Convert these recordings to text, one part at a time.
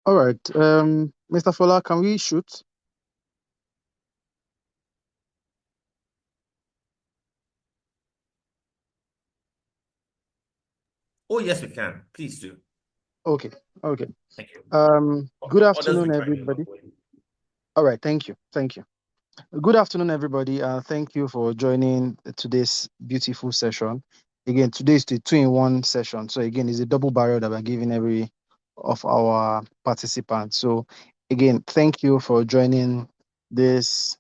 All right. Mr. Fola, can we shoot? Oh, yes, we can. Please do. Okay. Okay. Thank you. Good Others will afternoon, join you everybody. along. All right. Thank you. Thank you. Good afternoon, everybody. Thank you for joining today's beautiful session. Again, today is the two-in-one session. So again, it's a double barrel that we're giving every of our participants. So again, thank you for joining this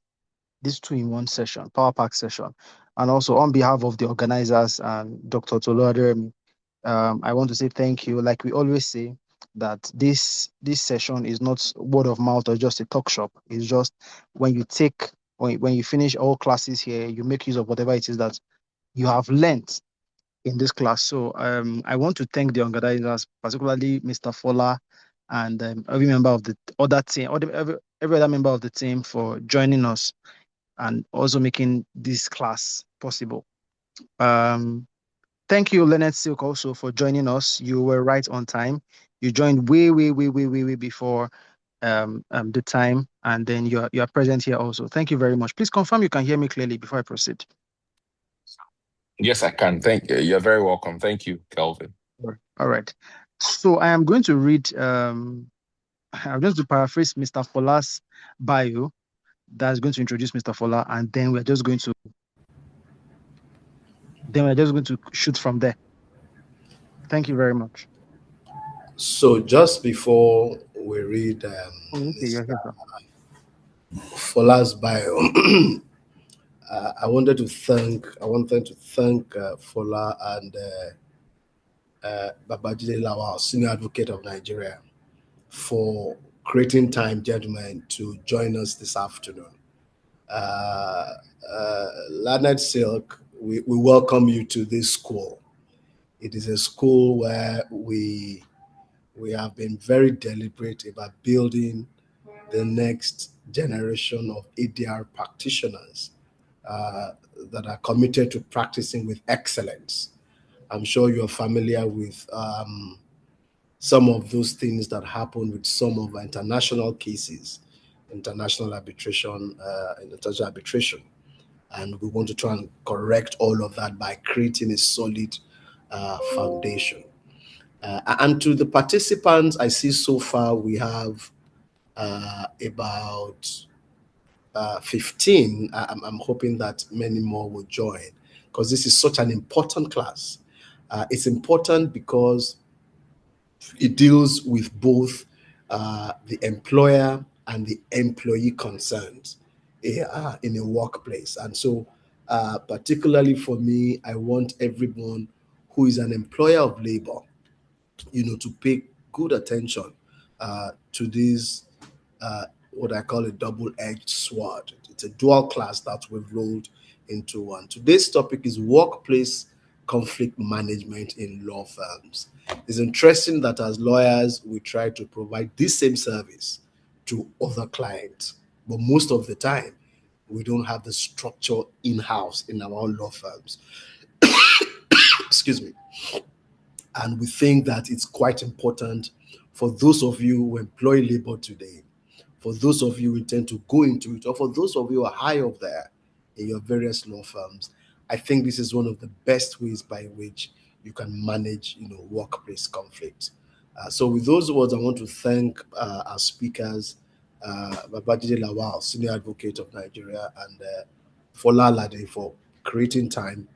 this two-in-one session, Power Pack session. And also on behalf of the organizers and Dr. Tolu Aderemi, I want to say thank you. Like we always say, that this session is not word of mouth or just a talk shop. It's just when you take when you finish all classes here, you make use of whatever it is that you have learned in this class. So I want to thank the organizers, particularly Mr. Fola and every member of the other team, every other member of the team for joining us and also making this class possible. Um, Thank you, Leonard Silk, also for joining us. You were right on time. You joined way before the time, and then you are present here also. Thank you very much. Please confirm you can hear me clearly before I proceed. Yes, I can. Thank you. You're very welcome. Thank you, Kelvin. All right. So I am going to read. I'm just to paraphrase Mr. Fola's bio. That's going to introduce Mr. Fola, and then we're just going to shoot from there. Thank you very much. So just before we read Oh, okay, you're Mr. here, sir. Fola's bio, I wanted to thank Fola and Babajide Lawal, Senior Advocate of Nigeria, for creating time, gentlemen, to join us this afternoon. Uh, Leonard Silk, we welcome you to this school. It is a school where we have been very deliberate about building the next generation of ADR practitioners uh, that are committed to practicing with excellence. I'm sure you're familiar with some of those things that happen with some of our international cases, international arbitration. And we want to try and correct all of that by creating a solid foundation. And to the participants, I see so far we have about 15. I'm hoping that many more will join because this is such an important class. It's important because it deals with both the employer and the employee concerns in a workplace. And so, particularly for me, I want everyone who is an employer of labor, to pay good attention to this, what I call a double-edged sword. It's a dual class that we've rolled into one. Today's topic is workplace conflict management in law firms. It's interesting that as lawyers, we try to provide this same service to other clients, but most of the time, we don't have the structure in-house in our own law firms. Excuse me. And we think that it's quite important for those of you who employ labor today, for those of you who intend to go into it, or for those of you who are high up there in your various law firms. I think this is one of the best ways by which you can manage, workplace conflict. So with those words, I want to thank our speakers, Babajide Lawal, Senior Advocate of Nigeria, and Fola Alade for creating time,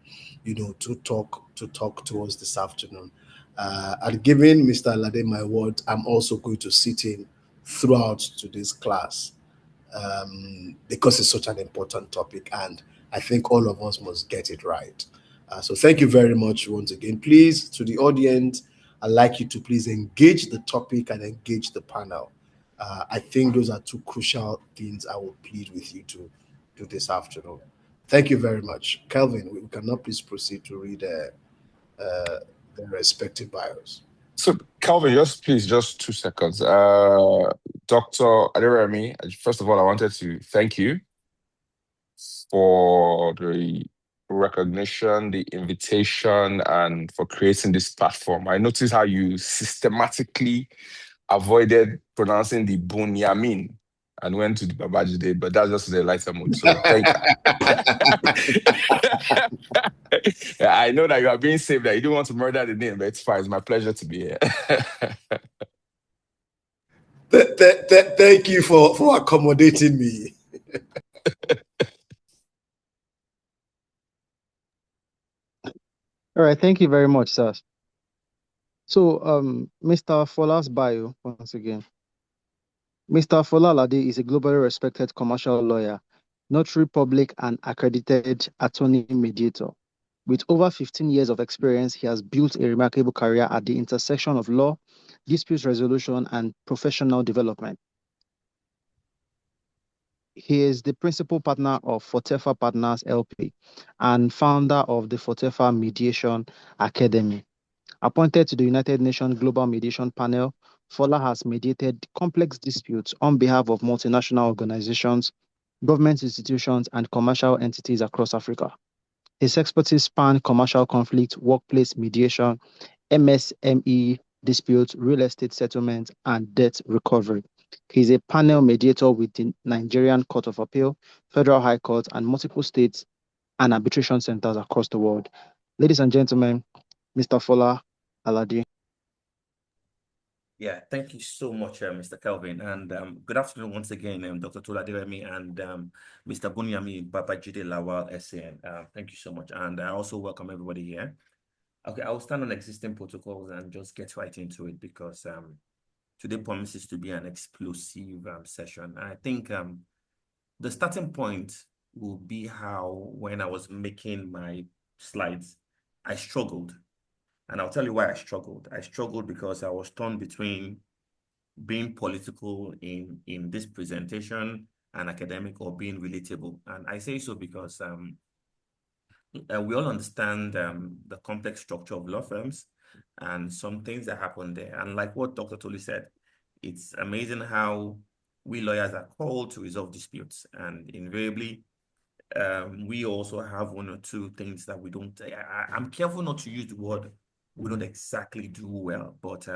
to talk to us this afternoon. And giving Mr. Alade my word, I'm also going to sit in throughout today's class because it's such an important topic, and I think all of us must get it right. So thank you very much once again. Please, to the audience, I'd like you to please engage the topic and engage the panel. I think those are two crucial things I will plead with you to do this afternoon. Thank you very much. Kelvin, we can now please proceed to read their respective bios. So, Calvin, just please, just 2 seconds. Dr. Aderemi, first of all, I wanted to thank you for the recognition, the invitation, and for creating this platform. I noticed how you systematically avoided pronouncing the Bonyameen and went to the Babajide, but that's just the lighter mood. So thank. I know that you are being saved, that you don't want to murder the name, but it's fine. It's my pleasure to be here. Thank you for accommodating me. All right, thank you very much, sir. So, Mr. Fola's bio, once again. Mr. Fola Alade is a globally respected commercial lawyer, notary public, and accredited attorney mediator. With over 15 years of experience, he has built a remarkable career at the intersection of law, dispute resolution, and professional development. He is the principal partner of Fotefa Partners LP and founder of the Fotefa Mediation Academy. Appointed to the United Nations Global Mediation Panel, Fola has mediated complex disputes on behalf of multinational organizations, government institutions, and commercial entities across Africa. His expertise span commercial conflict, workplace mediation, MSME disputes, real estate settlement, and debt recovery. He is a panel mediator with the Nigerian Court of Appeal, Federal High Court, and multiple states and arbitration centers across the world. Ladies and gentlemen, Mr. Fola Alade. Yeah, thank you so much, Mr. Kelvin. And good afternoon once again, Dr. Tolu Aderemi and Mr. Bonyameen Babajide Lawal, SAN. Thank you so much. And I also welcome everybody here. Okay, I'll stand on existing protocols and just get right into it because today promises to be an explosive session. And I think the starting point will be how, when I was making my slides, I struggled. And I'll tell you why I struggled. I struggled because I was torn between being political in this presentation and academic, or being relatable. And I say so because we all understand the complex structure of law firms and some things that happen there. And like what Dr. Tolu said, it's amazing how we lawyers are called to resolve disputes. And invariably, we also have one or two things that we don't. I'm careful not to use the word we don't exactly do well, but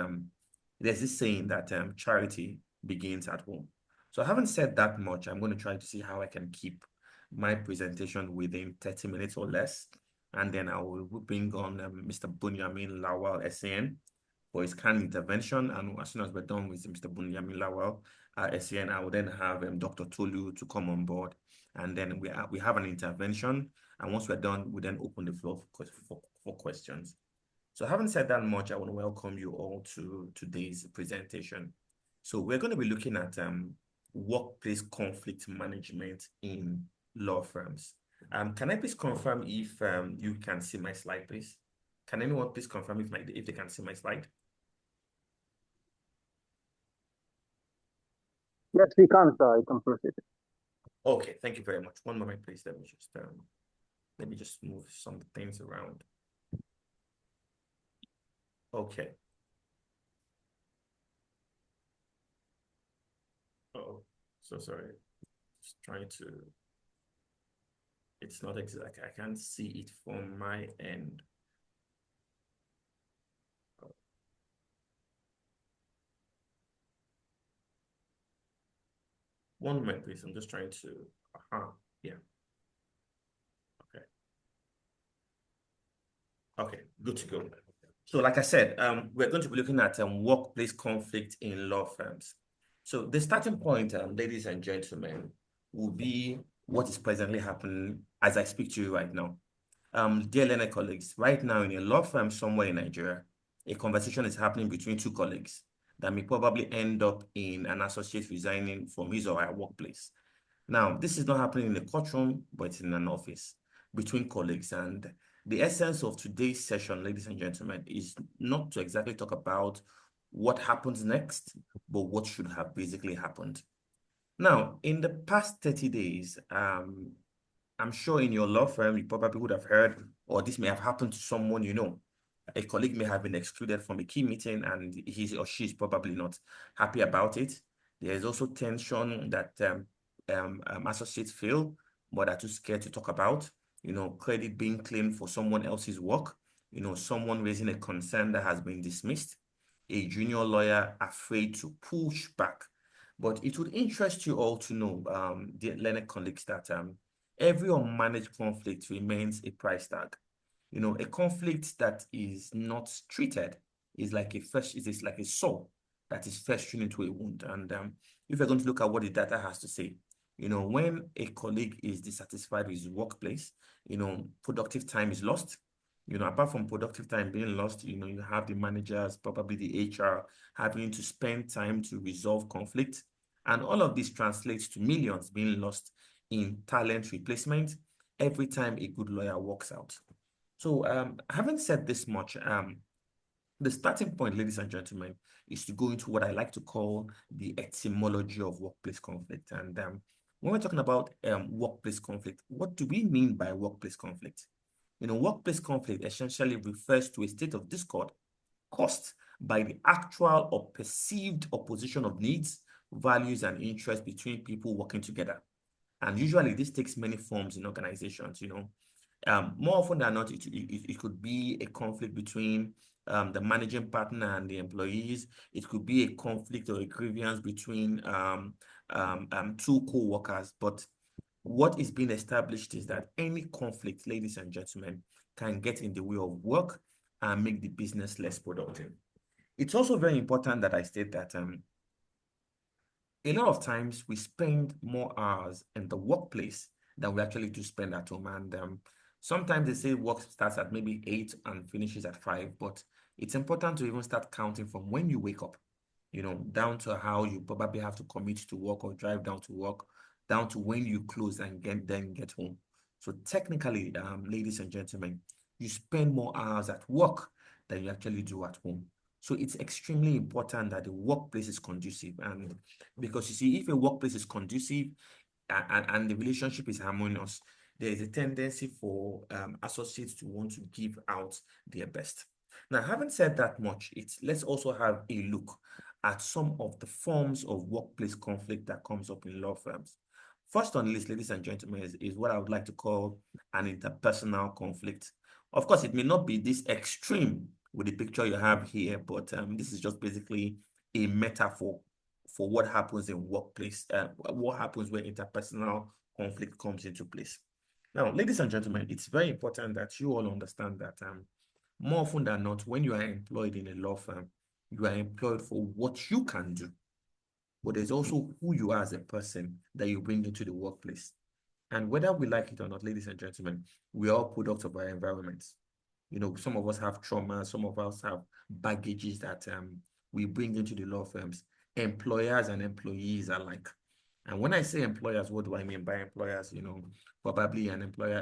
there's this saying that charity begins at home. So I haven't said that much. I'm going to try to see how I can keep my presentation within 30 minutes or less. And then I will bring on Mr. Bonyameen Lawal, SAN, for his kind intervention. And as soon as we're done with Mr. Bonyameen Lawal, SAN, I will then have Dr. Tolu to come on board. And then we have an intervention. And once we're done, we then open the floor for questions. So having said that much, I want to welcome you all to today's presentation. So we're going to be looking at workplace conflict management in law firms. Can I please confirm if you can see my slide, please? Can anyone please confirm if they can see my slide? Yes, we can, sir. You can proceed. Okay, thank you very much. One moment, please. Let me just move some things around. Okay. Oh, so sorry. Just trying to. It's not exact. I can't see it from my end. One moment, please. I'm just trying to. Yeah. Okay. Okay, good to go. So like I said, we're going to be looking at workplace conflict in law firms. So the starting point, ladies and gentlemen, will be what is presently happening as I speak to you right now. Dear learner colleagues, right now in a law firm somewhere in Nigeria, a conversation is happening between two colleagues that may probably end up in an associate resigning from his or her workplace. Now, this is not happening in a courtroom, but it's in an office between colleagues. And the essence of today's session, ladies and gentlemen, is not to exactly talk about what happens next, but what should have basically happened. Now, in the past 30 days, I'm sure in your law firm, you probably would have heard, or this may have happened to someone you know. A colleague may have been excluded from a key meeting and he or she is probably not happy about it. There is also tension that associates feel, but are too scared to talk about. You know, credit being claimed for someone else's work. You know, someone raising a concern that has been dismissed. a junior lawyer afraid to push back. But it would interest you all to know, dear learned colleagues, that every unmanaged conflict remains a price tag. A conflict that is not treated is like a saw that is festering into a wound. And if you're going to look at what the data has to say, when a colleague is dissatisfied with his workplace, productive time is lost. Apart from productive time being lost, you have the managers, probably the HR, having to spend time to resolve conflict. And all of this translates to millions being lost in talent replacement every time a good lawyer walks out. So having said this much, the starting point, ladies and gentlemen, is to go into what I like to call the etymology of workplace conflict. And when we're talking about workplace conflict, what do we mean by workplace conflict? Workplace conflict essentially refers to a state of discord caused by the actual or perceived opposition of needs, values, and interests between people working together. And usually this takes many forms in organizations, more often than not, it could be a conflict between the managing partner and the employees. It could be a conflict or a grievance between two co-workers. But what is being established is that any conflict, ladies and gentlemen, can get in the way of work and make the business less productive. It's also very important that I state that a lot of times we spend more hours in the workplace than we actually do spend at home. And sometimes they say work starts at maybe 8 and finishes at 5, but it's important to even start counting from when you wake up, down to how you probably have to commute to work or drive down to work, down to when you close and then get home. So technically, ladies and gentlemen, you spend more hours at work than you actually do at home. So it's extremely important that the workplace is conducive. And because you see, if a workplace is conducive and the relationship is harmonious, there is a tendency for associates to want to give out their best. Now, having said that much, let's also have a look at some of the forms of workplace conflict that comes up in law firms. First on the list, ladies and gentlemen, is what I would like to call an interpersonal conflict. Of course, it may not be this extreme with the picture you have here, but this is just basically a metaphor for what happens in workplace, what happens when interpersonal conflict comes into place. Now, ladies and gentlemen, it's very important that you all understand that more often than not, when you are employed in a law firm, you are employed for what you can do, but there's also who you are as a person that you bring into the workplace. And whether we like it or not, ladies and gentlemen, we are all products of our environments. Some of us have trauma, some of us have baggages that we bring into the law firms, employers and employees alike. And when I say employers, what do I mean by employers? Probably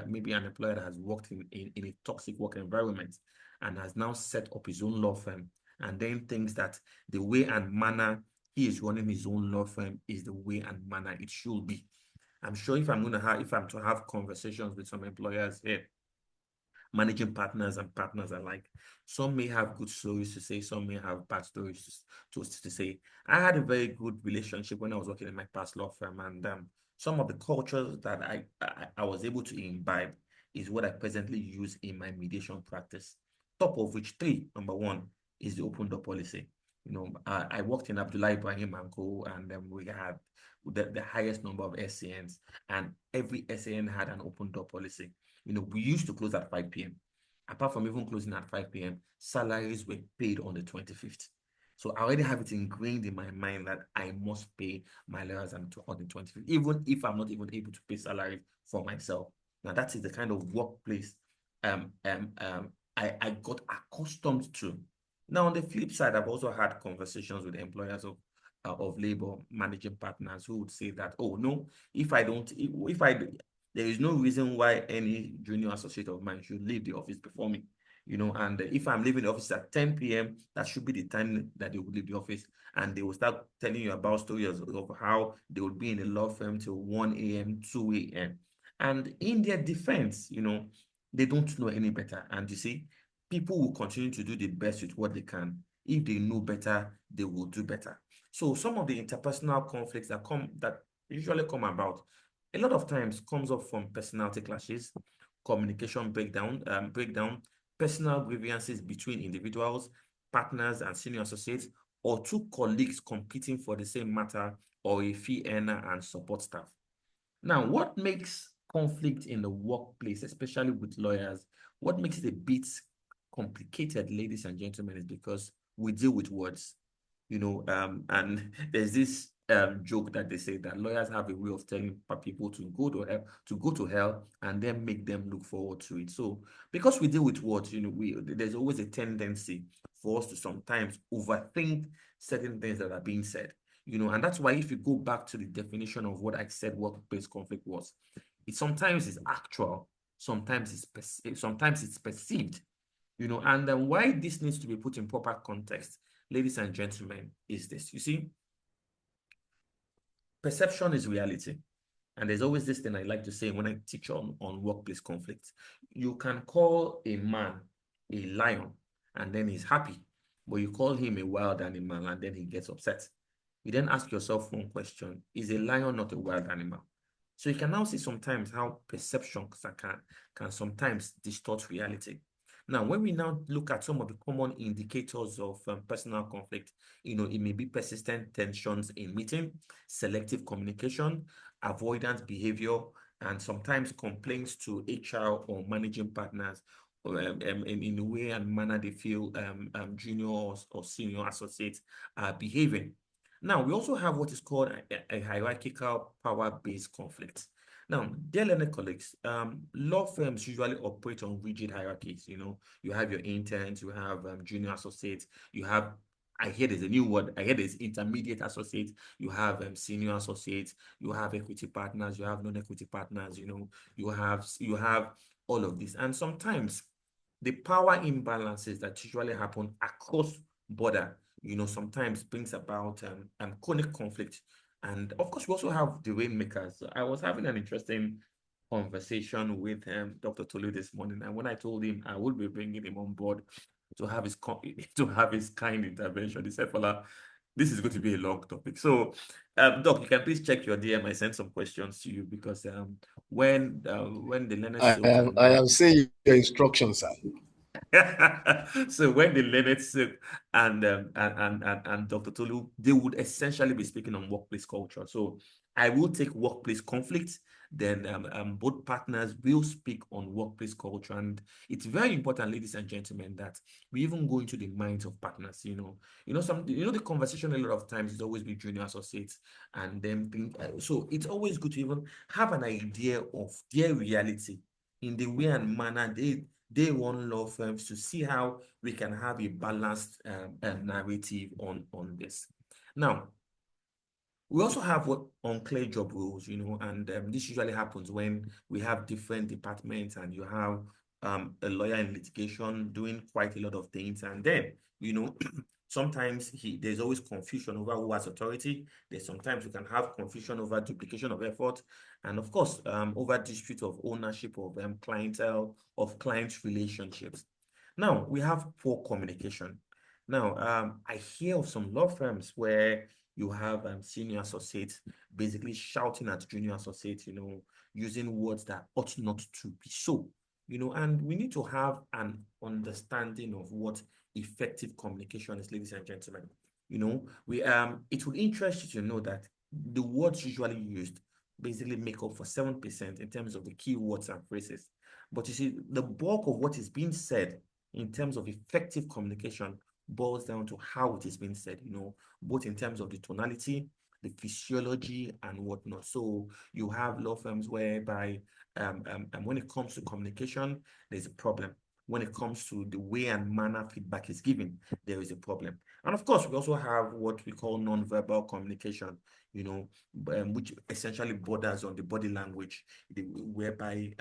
maybe an employer that has worked in a toxic work environment and has now set up his own law firm and then thinks that the way and manner he is running his own law firm is the way and manner it should be. I'm sure if I'm to have conversations with some employers here, managing partners and partners alike, some may have good stories to say, some may have bad stories to say. I had a very good relationship when I was working in my past law firm, and some of the cultures that I was able to imbibe is what I presently use in my mediation practice. Top of which three, number one, is the open door policy. I worked in Abdullah Ibrahim and Co, and we had the highest number of SCNs, and every SCN had an open door policy. We used to close at 5 p.m. Apart from even closing at 5 p.m., salaries were paid on the 25th. So I already have it ingrained in my mind that I must pay my lawyers on the 25th, even if I'm not even able to pay salary for myself. Now, that is the kind of workplace I got accustomed to. Now, on the flip side, I've also had conversations with employers of labor managing partners who would say that, oh, no, there is no reason why any junior associate of mine should leave the office before me, and if I'm leaving the office at 10 p.m., that should be the time that they would leave the office. And they will start telling you about stories of how they would be in a law firm till 1 a.m., 2 a.m. And in their defense, they don't know any better. And you see, people will continue to do the best with what they can. If they know better, they will do better. So some of the interpersonal conflicts that usually come about, a lot of times comes up from personality clashes, communication breakdown, personal grievances between individuals, partners and senior associates, or two colleagues competing for the same matter, or a fee earner and support staff. Now, what makes conflict in the workplace, especially with lawyers, what makes it a bit complicated, ladies and gentlemen, is because we deal with words, and there's this joke that they say that lawyers have a way of telling people to go to hell, and then make them look forward to it. So because we deal with words, there's always a tendency for us to sometimes overthink certain things that are being said. And that's why if you go back to the definition of what I said workplace conflict was, it sometimes is actual, sometimes it's perceived, and then why this needs to be put in proper context, ladies and gentlemen, is this. You see, perception is reality. And there's always this thing I like to say when I teach on workplace conflict. You can call a man a lion and then he's happy, but you call him a wild animal and then he gets upset. You then ask yourself one question: is a lion not a wild animal? So you can now see sometimes how perception can sometimes distort reality. Now, when we now look at some of the common indicators of personal conflict, it may be persistent tensions in meeting, selective communication, avoidant behavior, and sometimes complaints to HR or managing partners in the way and manner they feel junior or senior associates are behaving. Now, we also have what is called a hierarchical power-based conflict. Now, dear learned colleagues, law firms usually operate on rigid hierarchies. You have your interns, you have junior associates, you have, I hear there's a new word, I hear there's intermediate associates, you have senior associates, you have equity partners, you have non-equity partners, you have all of this. And sometimes the power imbalances that usually happen across border, sometimes brings about chronic conflict. And of course, we also have the rainmakers. I was having an interesting conversation with Dr. Tolu this morning, and when I told him I would be bringing him on board to have his kind intervention, he said, "Fola, this is going to be a long topic." So, Doc, you can please check your DM. I sent some questions to you because when the learned silk I have seen your instructions, sir. So when the learned silk and Dr. Tolu, they would essentially be speaking on workplace culture. So I will take workplace conflict, then both partners will speak on workplace culture. And it's very important, ladies and gentlemen, that we even go into the minds of partners. The conversation a lot of times is always with junior associates, and then so it's always good to even have an idea of their reality in the way and manner they want law firms to see how we can have a balanced narrative on this. Now, we also have what unclear job roles, and this usually happens when we have different departments and you have a lawyer in litigation doing quite a lot of things. And then, sometimes there's always confusion over who has authority. Sometimes we can have confusion over duplication of effort. And of course, over dispute of ownership of clientele, of client relationships. Now, we have poor communication. Now, I hear of some law firms where you have senior associates basically shouting at junior associates, using words that ought not to be so, and we need to have an understanding of what effective communication is, ladies and gentlemen. It would interest you to know that the words usually used basically make up for 7% in terms of the key words and phrases. But you see, the bulk of what is being said in terms of effective communication boils down to how it is being said, both in terms of the tonality, the physiology, and whatnot. So you have law firms whereby when it comes to communication, there's a problem. When it comes to the way and manner feedback is given, there is a problem. And of course, we also have what we call non-verbal communication, which essentially borders on the body language, whereby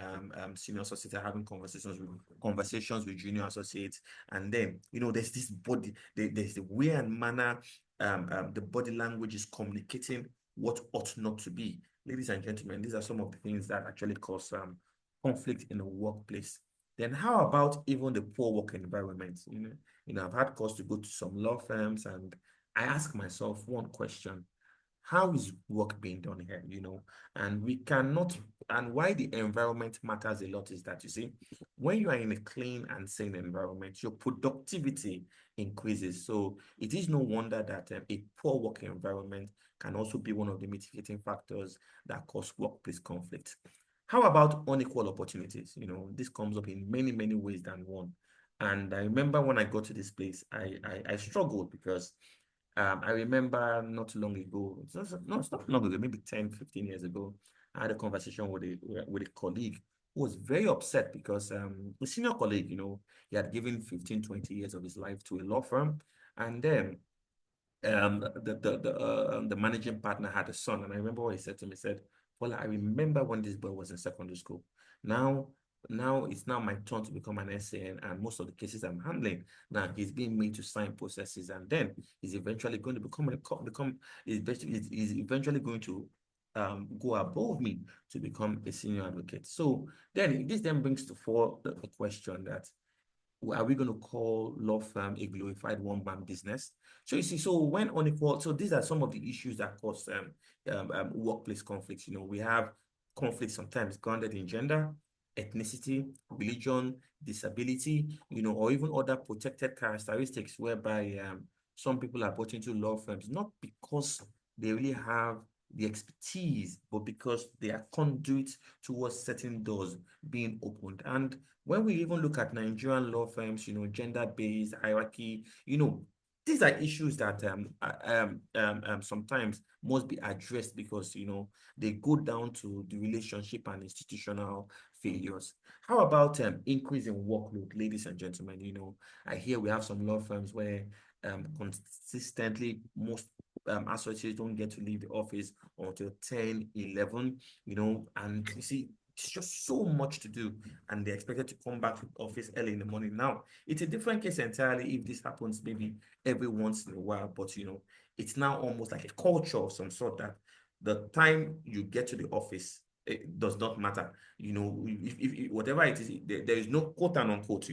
senior associates are having conversations with junior associates, and then there's this body, there's the way and manner, the body language is communicating what ought not to be. Ladies and gentlemen, these are some of the things that actually cause conflict in the workplace. Then how about even the poor work environment? I've had cause to go to some law firms, and I ask myself one question: how is work being done here, and we cannot, and why the environment matters a lot is that, you see, when you are in a clean and sane environment, your productivity increases. So it is no wonder that a poor work environment can also be one of the mitigating factors that cause workplace conflict. How about unequal opportunities? This comes up in many, many ways than one. And I remember when I got to this place, I struggled because I remember not long ago, it's not long ago, maybe 10, 15 years ago, I had a conversation with a colleague who was very upset because a senior colleague, he had given 15, 20 years of his life to a law firm. And then the managing partner had a son, and I remember what he said to me. He said, "Well, I remember when this boy was in secondary school. Now, now it's now my turn to become an SAN, and most of the cases I'm handling now, he's being made to sign processes, and then he's eventually going to he's eventually going to go above me to become a senior advocate. So then this then brings to fore the question that, are we going to call law firm a glorified one-man business? So you see, so when unequal, so these are some of the issues that cause workplace conflicts. We have conflicts sometimes grounded in gender, ethnicity, religion, disability, or even other protected characteristics whereby some people are brought into law firms, not because they really have the expertise, but because they are conduits towards certain doors being opened. And when we even look at Nigerian law firms, gender-based hierarchy, these are issues that sometimes must be addressed because, they go down to the relationship and institutional failures. How about increase in workload, ladies and gentlemen? I hear we have some law firms where consistently most associates don't get to leave the office until 10, 11, and you see, it's just so much to do, and they're expected to come back to the office early in the morning. Now, it's a different case entirely if this happens maybe every once in a while, but it's now almost like a culture of some sort that the time you get to the office, it does not matter. If whatever it is, there is no quote and unquote,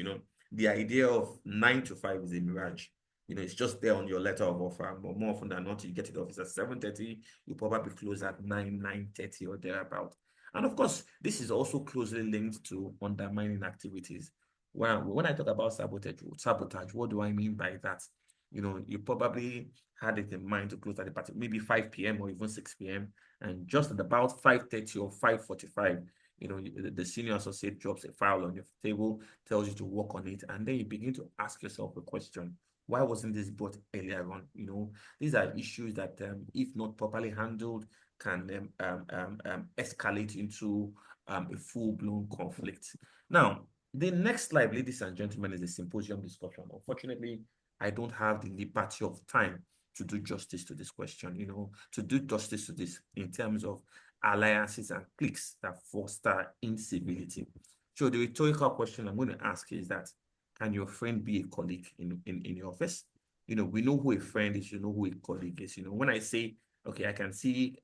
the idea of 9 to 5 is a mirage. It's just there on your letter of offer, but more often than not, you get to the office at 7:30, you probably close at 9, 9:30 or thereabout. And of course, this is also closely linked to undermining activities. Well, when I talk about sabotage, what do I mean by that? You probably had it in mind to close at the maybe 5 p.m. or even 6 p.m. And just at about 5:30 or 5:45, the senior associate drops a file on your table, tells you to work on it, and then you begin to ask yourself a question. Why wasn't this brought earlier on? These are issues that, if not properly handled, can escalate into a full-blown conflict. Now, the next slide, ladies and gentlemen, is a symposium discussion. Unfortunately, I don't have the liberty of time to do justice to this question, to do justice to this in terms of alliances and cliques that foster incivility. So the rhetorical question I'm going to ask is that, can your friend be a colleague in your office? We know who a friend is, who a colleague is. When I say, okay, I can see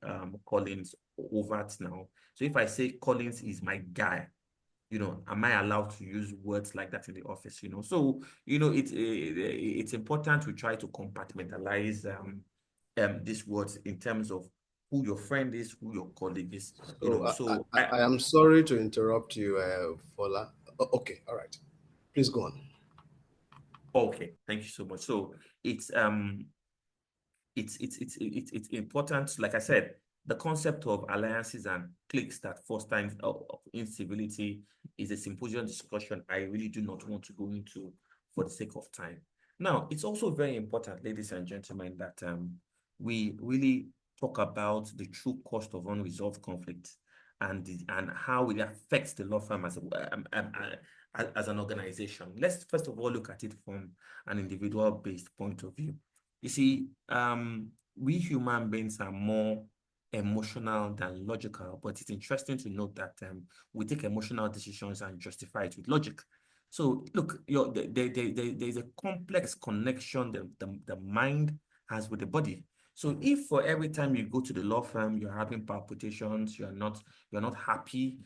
Collins overt now. So if I say Collins is my guy, am I allowed to use words like that in the office? So it's important to try to compartmentalize these words in terms of who your friend is, who your colleague is. So I am sorry to interrupt you, Fola. Okay, all right. Please go on. Okay, thank you so much. So it's important, like I said, the concept of alliances and cliques that foster incivility is a symposium discussion I really do not want to go into for the sake of time. Now, it's also very important, ladies and gentlemen, that we really talk about the true cost of unresolved conflict and how it affects the law firm as an organization. Let's first of all look at it from an individual-based point of view. You see, we human beings are more emotional than logical, but it's interesting to note that we take emotional decisions and justify it with logic. So look, there's a complex connection the mind has with the body. So if for every time you go to the law firm, you're having palpitations, you're not happy,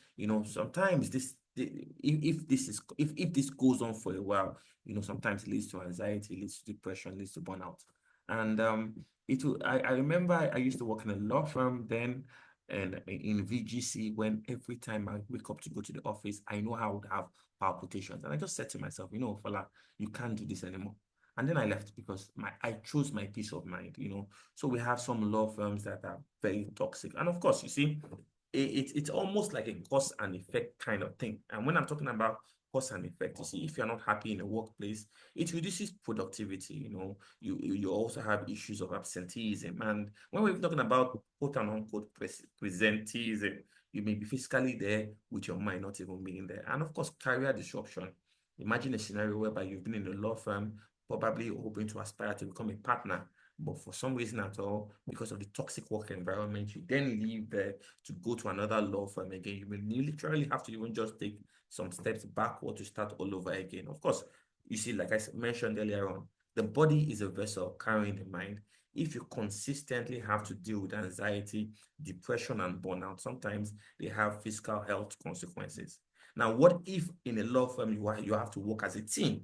sometimes if this goes on for a while, sometimes it leads to anxiety, leads to depression, leads to burnout. And I remember I used to work in a law firm then, and in VGC, when every time I wake up to go to the office, I know how I would have palpitations. And I just said to myself, Fola, you can't do this anymore. And then I left because I chose my peace of mind, So we have some law firms that are very toxic. And of course, you see, it's almost like a cause and effect kind of thing. And when I'm talking about cause and effect, you see, if you're not happy in a workplace, it reduces productivity. You also have issues of absenteeism. And when we're talking about quote and unquote presenteeism, you may be physically there with your mind not even being there. And of course, career disruption. Imagine a scenario whereby you've been in a law firm, probably hoping to aspire to become a partner, but for some reason at all, because of the toxic work environment, you then leave there to go to another law firm again. You will literally have to even just take some steps backward to start all over again. Of course, you see, like I mentioned earlier on, the body is a vessel carrying the mind. If you consistently have to deal with anxiety, depression, and burnout, sometimes they have physical health consequences. Now, what if in a law firm you have to work as a team?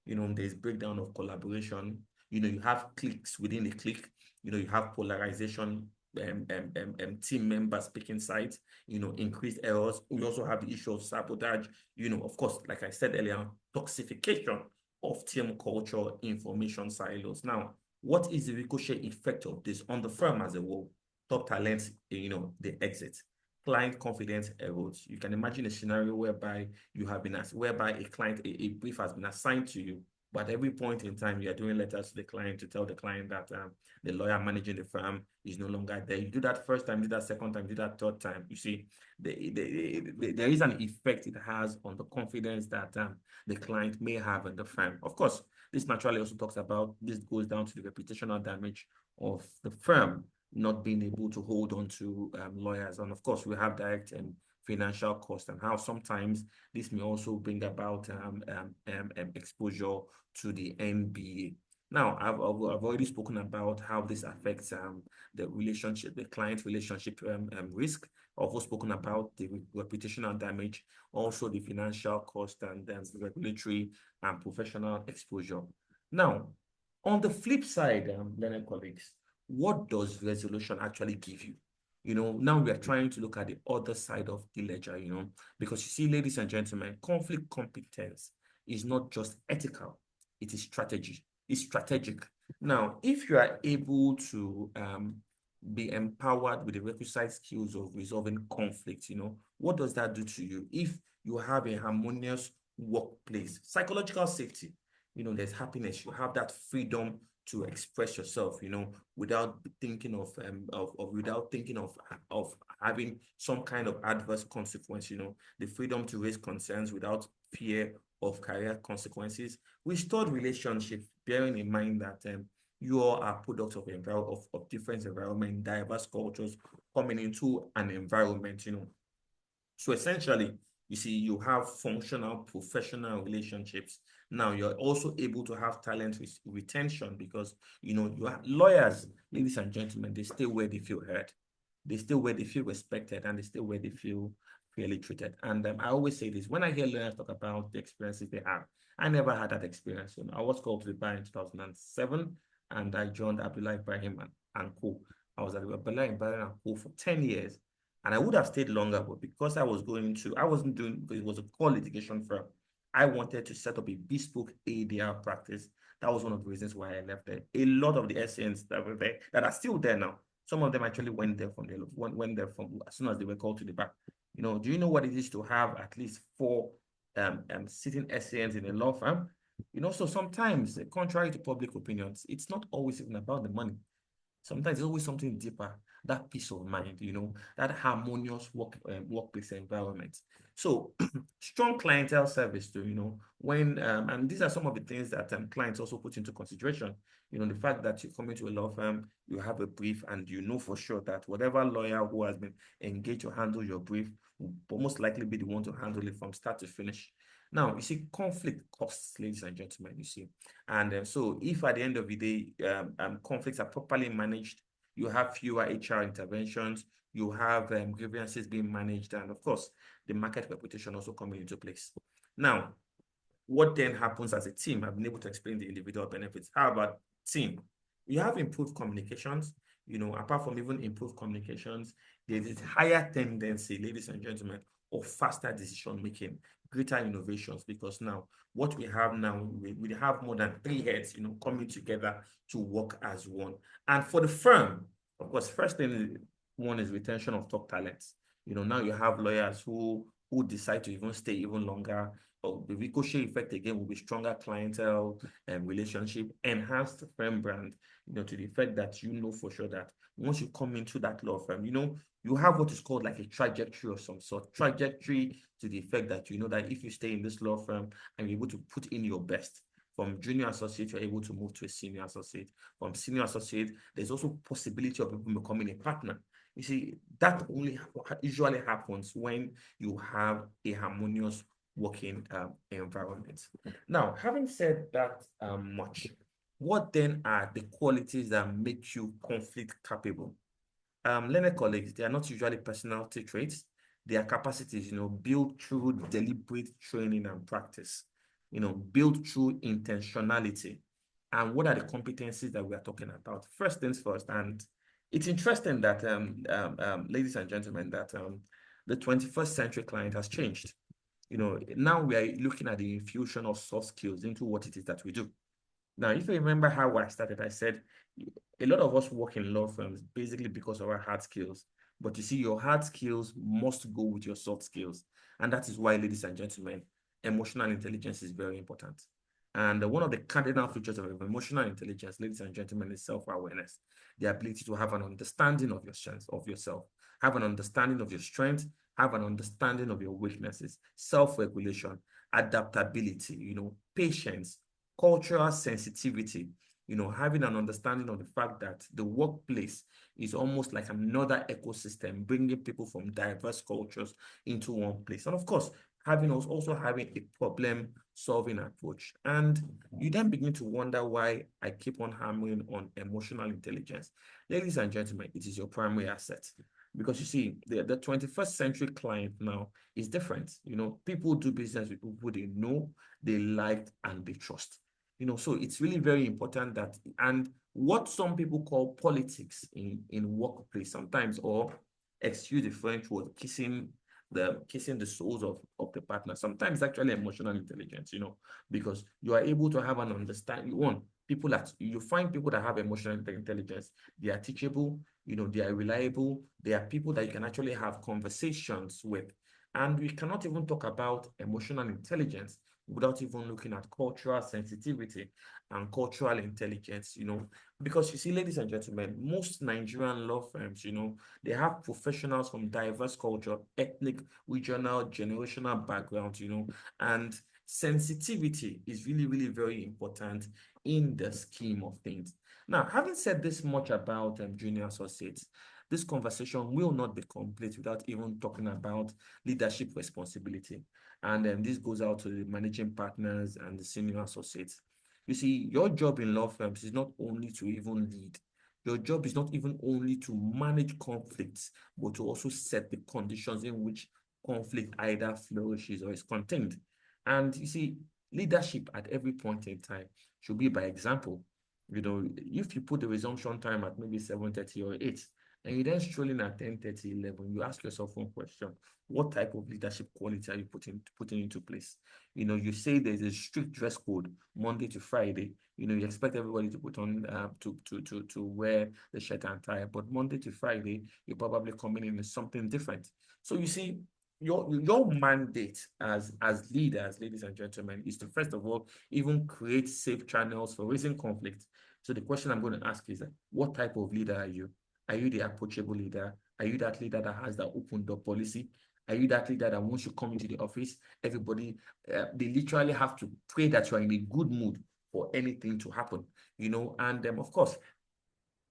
There's breakdown of collaboration. You have cliques within a clique. You have polarization, team members picking sides, increased errors. We also have the issue of sabotage, of course, like I said earlier, toxification of team culture, information silos. Now, what is the ricochet effect of this on the firm as a whole? Top talents, they exit. Client confidence erodes. You can imagine a scenario whereby whereby a brief has been assigned to you, but at every point in time, you are doing letters to the client to tell the client that the lawyer managing the firm is no longer there. You do that first time, do that second time, do that third time. You see, there is an effect it has on the confidence that the client may have in the firm. Of course, this naturally also this goes down to the reputational damage of the firm not being able to hold on to lawyers. And of course, we have direct financial cost and how sometimes this may also bring about exposure to the NBA. Now, I've already spoken about how this affects the client relationship risk. I've also spoken about the reputational damage, also the financial cost and the regulatory and professional exposure. Now, on the flip side, learned colleagues, what does resolution actually give you? Now we are trying to look at the other side of the ledger, because you see, ladies and gentlemen, conflict competence is not just ethical, it is strategy. It's strategic. Now, if you are able to be empowered with the requisite skills of resolving conflict, what does that do to you? If you have a harmonious workplace, psychological safety, there's happiness, you have that freedom to express yourself, without thinking of having some kind of adverse consequence, the freedom to raise concerns without fear of career consequences. Restored relationships, bearing in mind that you all are products of different environment, diverse cultures coming into an environment, So essentially, you see, you have functional professional relationships. Now you're also able to have talent retention because, you have lawyers, ladies and gentlemen, they stay where they feel heard. They stay where they feel respected, and they stay where they feel fairly treated. And I always say this, when I hear lawyers talk about the experiences they have, I never had that experience. I was called to the bar in 2007, and I joined Abdullah Ibrahim and Co. I was at Abdullah Ibrahim and Co for 10 years. And I would have stayed longer, but because I wasn't doing, it was a core litigation firm. I wanted to set up a bespoke ADR practice. That was one of the reasons why I left there. A lot of the SCNs that were there, that are still there now, some of them actually went there as soon as they were called to the bar. Do you know what it is to have at least 4 sitting SCNs in a law firm? So sometimes, contrary to public opinions, it's not always even about the money. Sometimes it's always something deeper, that peace of mind, that harmonious workplace environment. So strong clientele service too, when, and these are some of the things that clients also put into consideration. The fact that you come into a law firm, you have a brief, and you know for sure that whatever lawyer who has been engaged to handle your brief will most likely be the one to handle it from start to finish. Now, you see, conflict costs, ladies and gentlemen, you see. And so if at the end of the day, conflicts are properly managed, you have fewer HR interventions, you have grievances being managed, and of course, the market reputation also coming into place. Now, what then happens as a team? I've been able to explain the individual benefits. How about team? you have improved communications, apart from even improved communications, there's this higher tendency, ladies and gentlemen, of faster decision making, greater innovations, because now what we have now, we have more than 3 heads, coming together to work as one. And for the firm, of course, first thing one is retention of top talents. Now you have lawyers who decide to even stay even longer. Or the ricochet effect again will be stronger clientele and relationship, enhanced firm brand, to the effect that for sure that once you come into that law firm, you have what is called like a trajectory of some sort. Trajectory to the effect that that if you stay in this law firm and you're able to put in your best, from junior associate, you're able to move to a senior associate. From senior associate, there's also possibility of people becoming a partner. You see, that only usually happens when you have a harmonious working environment. Now, having said that much, what then are the qualities that make you conflict capable? Learned colleagues, they are not usually personality traits. They are capacities, built through deliberate training and practice, built through intentionality. And what are the competencies that we are talking about? First things first, and it's interesting that, ladies and gentlemen, that the 21st century client has changed. Now we are looking at the infusion of soft skills into what it is that we do. Now, if you remember how I started, I said a lot of us work in law firms basically because of our hard skills. But you see, your hard skills must go with your soft skills. And that is why, ladies and gentlemen, emotional intelligence is very important. And one of the cardinal features of emotional intelligence, ladies and gentlemen, is self-awareness. The ability to have an understanding of your strengths, of yourself, have an understanding of your strengths, have an understanding of your weaknesses, self-regulation, adaptability, patience, cultural sensitivity, having an understanding of the fact that the workplace is almost like another ecosystem, bringing people from diverse cultures into one place. And of course, also having a problem-solving approach. And you then begin to wonder why I keep on hammering on emotional intelligence. Ladies and gentlemen, it is your primary asset. Because you see, the 21st century client now is different. People do business with people they know, they like, and they trust. So it's really very important that, and what some people call politics in workplace sometimes, or excuse the French word, kissing the souls of the partner, sometimes actually emotional intelligence, because you are able to have an understanding. You find people that have emotional intelligence, they are teachable, they are reliable, they are people that you can actually have conversations with. And we cannot even talk about emotional intelligence without even looking at cultural sensitivity and cultural intelligence, because you see, ladies and gentlemen, most Nigerian law firms, they have professionals from diverse culture, ethnic, regional, generational backgrounds, and sensitivity is really, really very important in the scheme of things. Now, having said this much about junior associates, this conversation will not be complete without even talking about leadership responsibility. And this goes out to the managing partners and the senior associates. You see, your job in law firms is not only to even lead. Your job is not even only to manage conflicts, but to also set the conditions in which conflict either flourishes or is contained. And you see, leadership at every point in time should be by example. If you put the resumption time at maybe 7:30 or 8, and you then strolling at 10:30, 11, you ask yourself one question: what type of leadership quality are you putting into place? You say there's a strict dress code Monday to Friday. You expect everybody to put on to wear the shirt and tie, but Monday to Friday, you're probably coming in with something different. So you see, your mandate as leaders, ladies and gentlemen, is to first of all even create safe channels for raising conflict. So the question I'm going to ask is, what type of leader are you? Are you the approachable leader? Are you that leader that has that open door policy? Are you that leader that once you come into the office, everybody, they literally have to pray that you are in a good mood for anything to happen, And of course,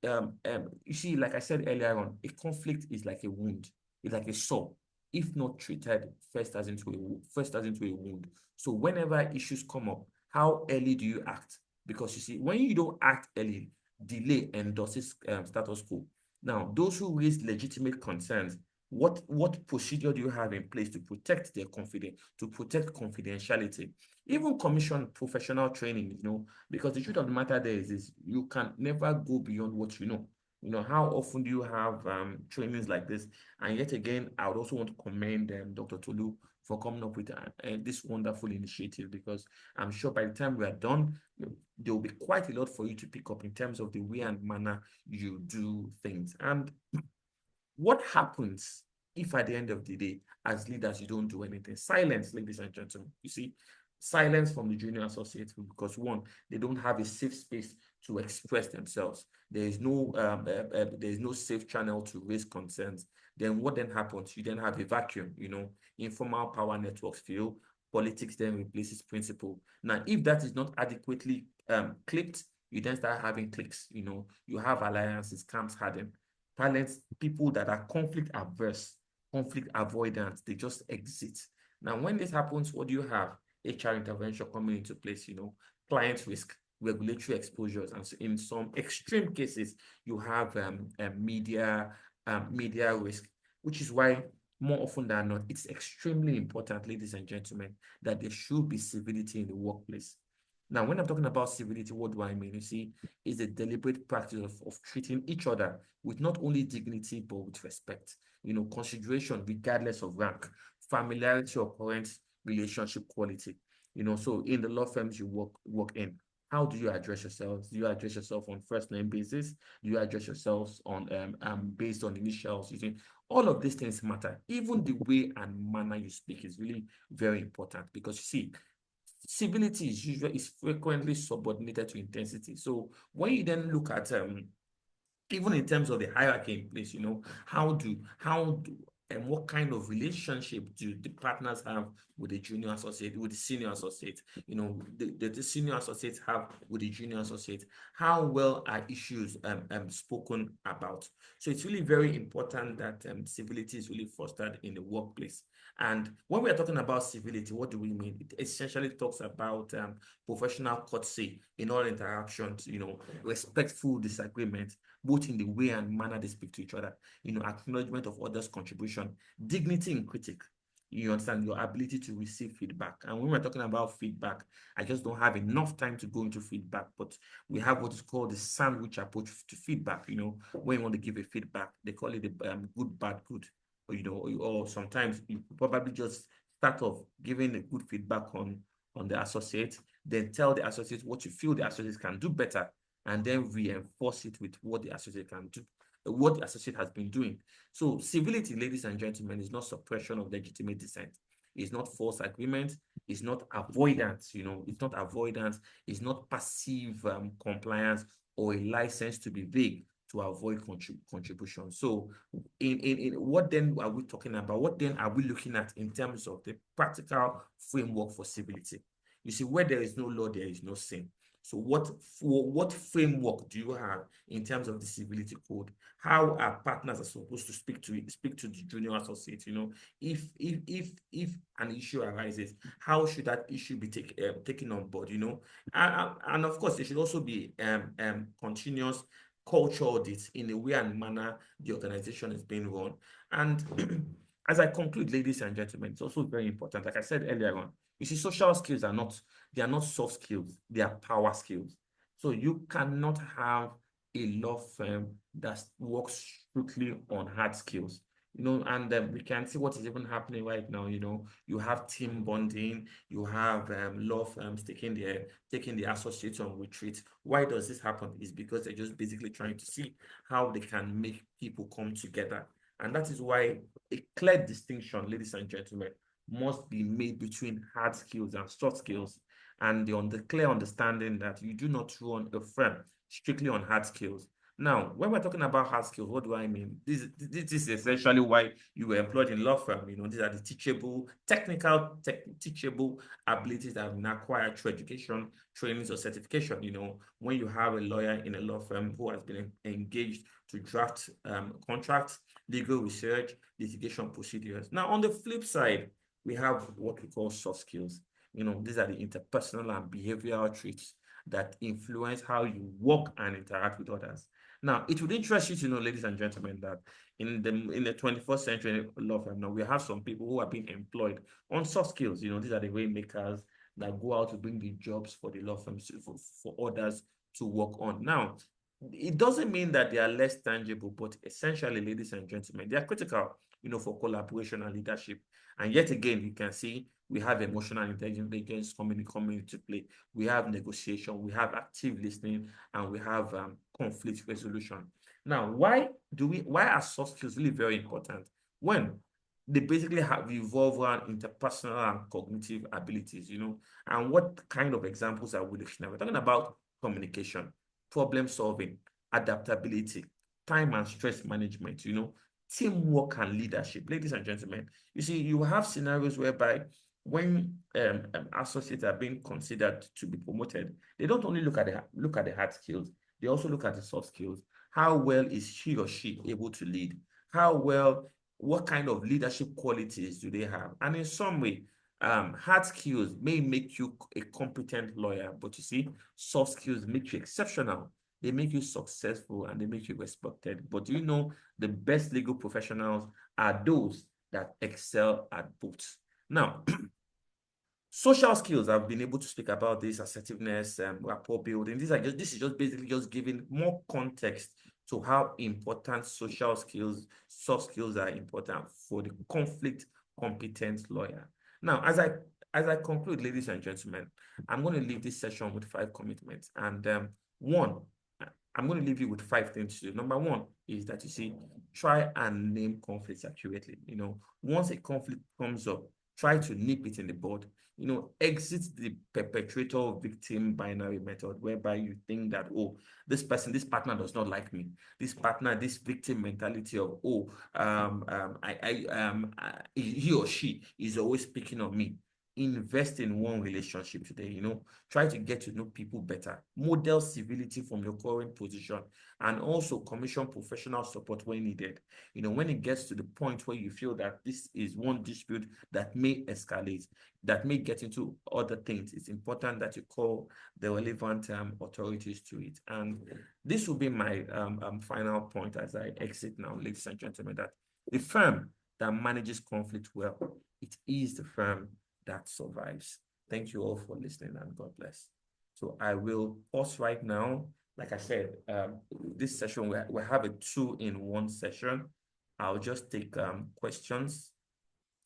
you see, like I said earlier on, a conflict is like a wound. It's like a sore. If not treated, first as into a wound. So whenever issues come up, how early do you act? Because you see, when you don't act early, delay endorses status quo. Now, those who raise legitimate concerns, what procedure do you have in place to protect their confidence, to protect confidentiality? even commission professional training, because the truth of the matter there is you can never go beyond what you know. How often do you have trainings like this? And yet again, I would also want to commend Dr. Tolu for coming up with this wonderful initiative, because I'm sure by the time we are done, there will be quite a lot for you to pick up in terms of the way and manner you do things. And what happens if at the end of the day, as leaders, you don't do anything? Silence, ladies and gentlemen. You see, silence from the junior associates, because one, they don't have a safe space to express themselves. There is no safe channel to raise concerns. Then what then happens? You then have a vacuum. Informal power networks fail. Politics then replaces principle. Now, if that is not adequately clipped, you then start having cliques. You have alliances, camps harden. Talents, people that are conflict averse, conflict avoidant, they just exit. Now, when this happens, what do you have? HR intervention coming into place, client risk, regulatory exposures, and so in some extreme cases, you have media risk, which is why more often than not, it's extremely important, ladies and gentlemen, that there should be civility in the workplace. Now, when I'm talking about civility, what do I mean? You see, it's a deliberate practice of treating each other with not only dignity, but with respect. Consideration regardless of rank, familiarity or current relationship quality. So in the law firms you work in, how do you address yourselves? Do you address yourself on first name basis? Do you address yourselves on based on initials? All of these things matter. Even the way and manner you speak is really very important, because you see, civility is frequently subordinated to intensity. So when you then look at even in terms of the hierarchy in place, and what kind of relationship do the partners have with the junior associate, with the senior associate? The senior associates have with the junior associate. How well are issues spoken about? So it's really very important that civility is really fostered in the workplace. And when we are talking about civility, what do we mean? It essentially talks about professional courtesy in all interactions, respectful disagreement, both in the way and manner they speak to each other, acknowledgement of others' contribution, dignity in critique. You understand, your ability to receive feedback. And when we're talking about feedback, I just don't have enough time to go into feedback, but we have what is called the sandwich approach to feedback. When you want to give a feedback, they call it the good, bad, good. Or sometimes you probably just start off giving a good feedback on the associate, then tell the associate what you feel the associate can do better, and then reinforce it with what the associate can do, what the associate has been doing. So civility, ladies and gentlemen, is not suppression of legitimate dissent. It's not false agreement. It's not avoidance. It's not avoidance. It's not passive compliance or a license to be vague to avoid contribution. So in what then are we talking about? What then are we looking at in terms of the practical framework for civility? You see, where there is no law, there is no sin. So what framework do you have in terms of the civility code? How are partners are supposed to speak to the junior associate? If an issue arises, how should that issue be taken on board? And of course, there should also be continuous culture audits in the way and manner the organization is being run. And as I conclude, ladies and gentlemen, it's also very important. Like I said earlier on, you see, social skills are not soft skills, they are power skills. So you cannot have a law firm that works strictly on hard skills. And we can see what is even happening right now. You have team bonding, you have law firms taking the associates on retreat. Why does this happen? It's because they're just basically trying to see how they can make people come together. And that is why a clear distinction, ladies and gentlemen, must be made between hard skills and soft skills, and the clear understanding that you do not run a firm strictly on hard skills. Now, when we're talking about hard skills, what do I mean? This is essentially why you were employed in law firm. These are the teachable, teachable abilities that have been acquired through education, trainings, or certification. When you have a lawyer in a law firm who has been engaged to draft contracts, legal research, litigation procedures. Now, on the flip side, we have what we call soft skills. These are the interpersonal and behavioral traits that influence how you work and interact with others. Now, it would interest you to know, ladies and gentlemen, that in the 21st century law firm, now we have some people who are being employed on soft skills. These are the rainmakers, that go out to bring the jobs for the law firms, for others to work on. Now, it doesn't mean that they are less tangible, but essentially, ladies and gentlemen, they are critical, for collaboration and leadership. And yet again, you can see we have emotional intelligence coming into play. We have negotiation, we have active listening, and we have conflict resolution. Now, why are soft skills really very important? When they basically have evolved around interpersonal and cognitive abilities, and what kind of examples are we looking at? We're talking about communication, problem solving, adaptability, time and stress management, teamwork and leadership. Ladies and gentlemen, you see, you have scenarios whereby when associates are being considered to be promoted, they don't only look at the hard skills, they also look at the soft skills. How well is he or she able to lead? What kind of leadership qualities do they have? And in some way, hard skills may make you a competent lawyer, but you see, soft skills make you exceptional. They make you successful and they make you respected. But do you know the best legal professionals are those that excel at both? Now, social skills, I've been able to speak about this, assertiveness, rapport building. This is just basically just giving more context to how important social skills, soft skills are important for the conflict competent lawyer. Now, as I conclude, ladies and gentlemen, I'm going to leave this session with 5 commitments. And one, I'm going to leave you with 5 things to do. Number 1 is that, you see, try and name conflicts accurately. Once a conflict comes up, try to nip it in the bud. Exit the perpetrator victim binary method, whereby you think that, oh, this partner does not like me. This victim mentality of, oh, he or she is always picking on me. Invest in one relationship today, try to get to know people better, model civility from your current position, and also commission professional support when needed. When it gets to the point where you feel that this is one dispute that may escalate, that may get into other things, it's important that you call the relevant authorities to it. And this will be my final point as I exit now, ladies and gentlemen, that the firm that manages conflict well, it is the firm that survives. Thank you all for listening, and God bless. So I will pause right now. Like I said, this session, we have a 2-in-1 session. I'll just take questions,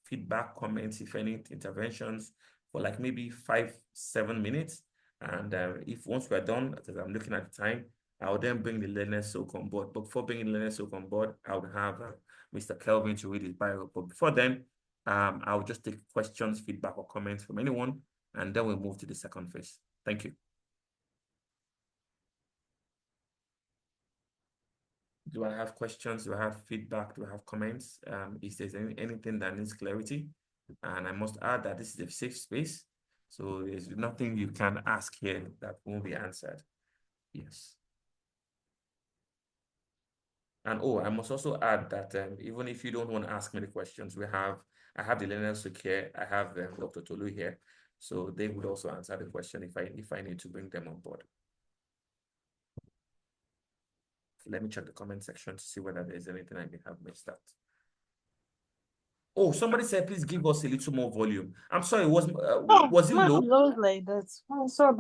feedback, comments, if any, interventions for like maybe 5-7 minutes. And if once we're done, as I'm looking at the time, I'll then bring the learner soak on board. But before bringing the learner soak on board, I would have Mr. Kelvin to read his bio. But before then, I'll just take questions, feedback, or comments from anyone, and then we'll move to the second phase. Thank you. Do I have questions? Do I have feedback? Do I have comments? If there's anything that needs clarity? And I must add that this is a safe space, so there's nothing you can ask here that won't be answered. Yes. And I must also add that even if you don't want to ask me the questions, I have the learners here, I have Dr. Tolu here, so they would also answer the question if I need to bring them on board. Let me check the comment section to see whether there's anything I may have missed out. Oh, somebody said, please give us a little more volume. I'm sorry, was it low? Low like that. Oh, sorry.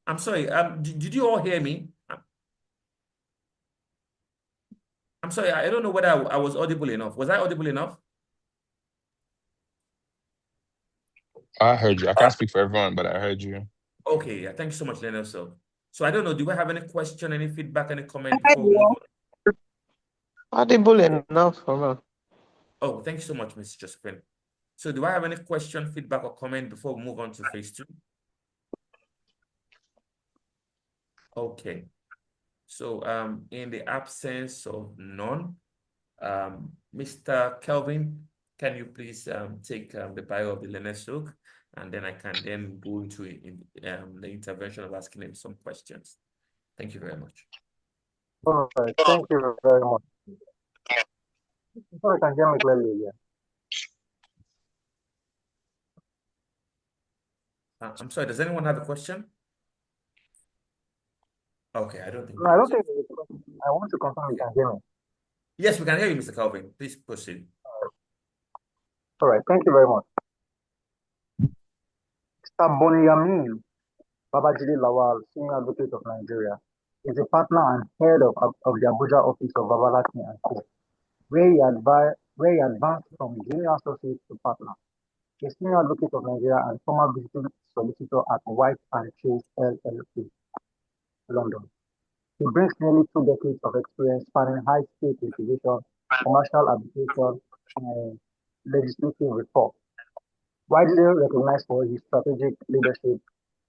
I'm sorry. Did you all hear me? I'm sorry. I don't know whether I was audible enough. Was I audible enough? I heard you. I can't speak for everyone, but I heard you. Okay. Yeah. Thank you so much, Leonard. So I don't know. Do we have any question, any feedback, any comment before we move on? Audible enough for me. Oh, thank you so much, Mrs. Josephine. So do I have any question, feedback, or comment before we move on to phase 2? Okay. So in the absence of none, Mr. Kelvin, can you please take the bio of the learner soak, and then I can then go into the intervention of asking him some questions. Thank you very much. All right, thank you very much. I can hear me clearly, yeah. I'm sorry, does anyone have a question? Okay, I don't think. No, I don't think I want to confirm you can hear me. Yes, we can hear you, Mr. Kelvin. Please proceed. All right, thank you very much. Mr. Bonyameen Babajide Lawal, Senior Advocate of Nigeria, is a partner and head of the Abuja office of Babalaki and Co., where he advanced from junior associate to partner. A senior advocate of Nigeria and former visiting solicitor at White and Chase LLP, London. He brings nearly 2 decades of experience spanning high-stakes litigation, commercial arbitration, and legislative reform. Widely recognized for his strategic leadership,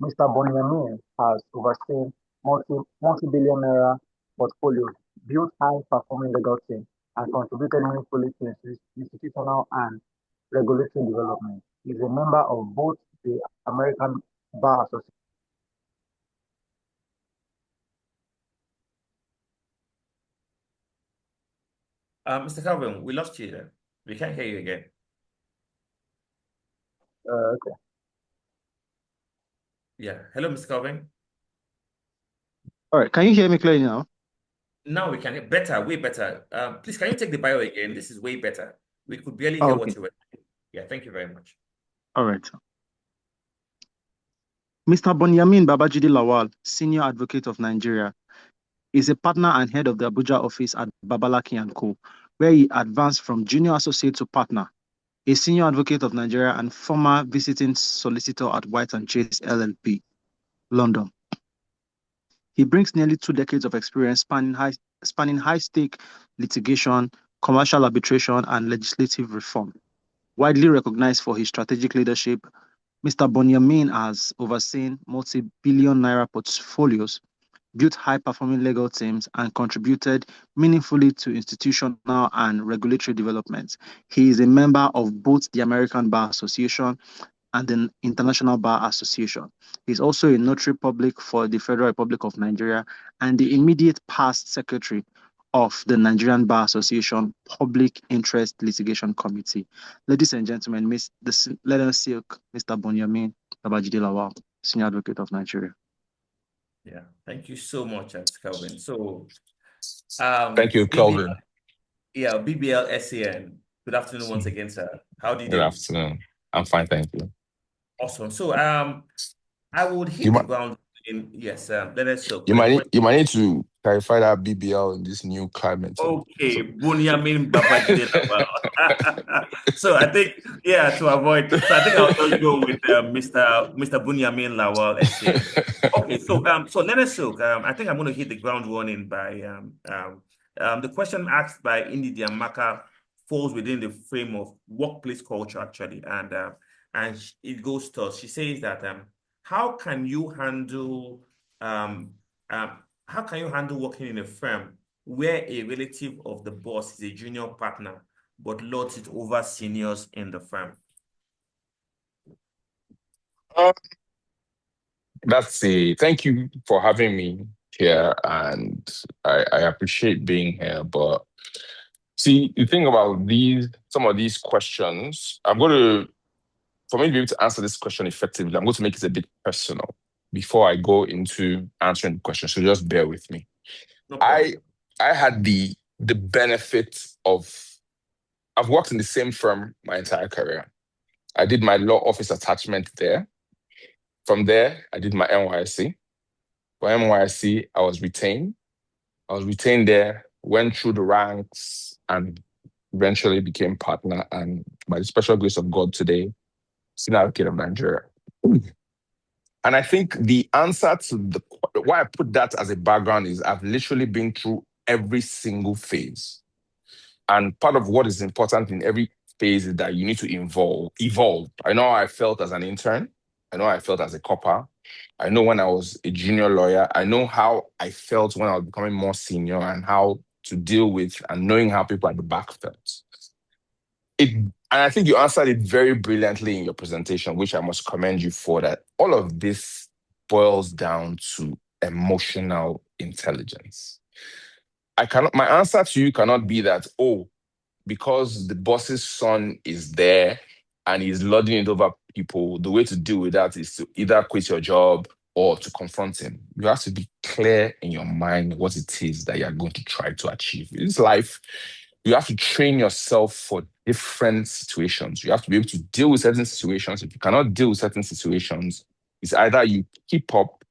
Mr. Bonyameen has overseen multi-billion naira portfolios, built high-performing legal teams, and contributed meaningfully to institutional and regulatory development. He is a member of both the American Bar Association. Mr. Calvin, we lost you there. We can't hear you again. Okay. Yeah. Hello, Mr. Calvin. All right. Can you hear me clearly now? Now we can hear better, way better. Please, can you take the bio again? This is way better. We could barely hear what you were saying. Yeah, thank you very much. All right. Mr. Bonyameen Babajide Lawal, Senior Advocate of Nigeria, is a partner and head of the Abuja office at Babalaki and Co., where he advanced from junior associate to partner, a senior advocate of Nigeria and former visiting solicitor at White and Chase LLP, London. He brings nearly 2 decades of experience spanning high-stake litigation, commercial arbitration, and legislative reform. Widely recognized for his strategic leadership, Mr. Bonyameen has overseen multi-billion naira portfolios, built high-performing legal teams, and contributed meaningfully to institutional and regulatory developments. He is a member of both the American Bar Association and the International Bar Association. He's also a notary public for the Federal Republic of Nigeria and the immediate past secretary of the Nigerian Bar Association Public Interest Litigation Committee. Ladies and gentlemen, let us see Mr. Bonyameen Babajide Lawal, Senior Advocate of Nigeria. Yeah, thank you so much, Kelvin. So, Thank you, Kelvin. BBL SAN. Good afternoon once again, sir. How do you do? Good afternoon. I'm fine, thank you. Awesome. So, I would hit the ground in let us show. You might need to clarify that BBL in this new climate. Okay, Bonyameen Babajide Lawal. So I think to avoid. So I think I'll just go with Mr. Bonyameen Lawal SAN. Okay, so let us show. I think I'm going to hit the ground running by the question asked by Indi Diamaka falls within the frame of workplace culture actually, and it goes to us. She says that how can you handle working in a firm where a relative of the boss is a junior partner but lords it over seniors in the firm? Thank you for having me here, and I appreciate being here. But see, the thing about some of these questions, for me to be able to answer this question effectively, I'm going to make it a bit personal before I go into answering the question. So just bear with me. No I had the benefit of, I've worked in the same firm my entire career. I did my law office attachment there. From there, I did my NYSC. For NYSC, I was retained. I was retained there, went through the ranks, and eventually became partner. And by the special grace of God today, Senior Advocate of Nigeria. And I think the answer to why I put that as a background is I've literally been through every single phase. And part of what is important in every phase is that you need to evolve. I know how I felt as an intern. I know how I felt as a copper. I know when I was a junior lawyer. I know how I felt when I was becoming more senior and how to deal with and knowing how people at the back felt. And I think you answered it very brilliantly in your presentation, which I must commend you for that. All of this boils down to emotional intelligence. My answer to you cannot be that, because the boss's son is there and he's lording it over people, the way to deal with that is to either quit your job or to confront him. You have to be clear in your mind what it is that you're going to try to achieve. In this life, you have to train yourself for different situations. You have to be able to deal with certain situations. If you cannot deal with certain situations, it's either you keep up,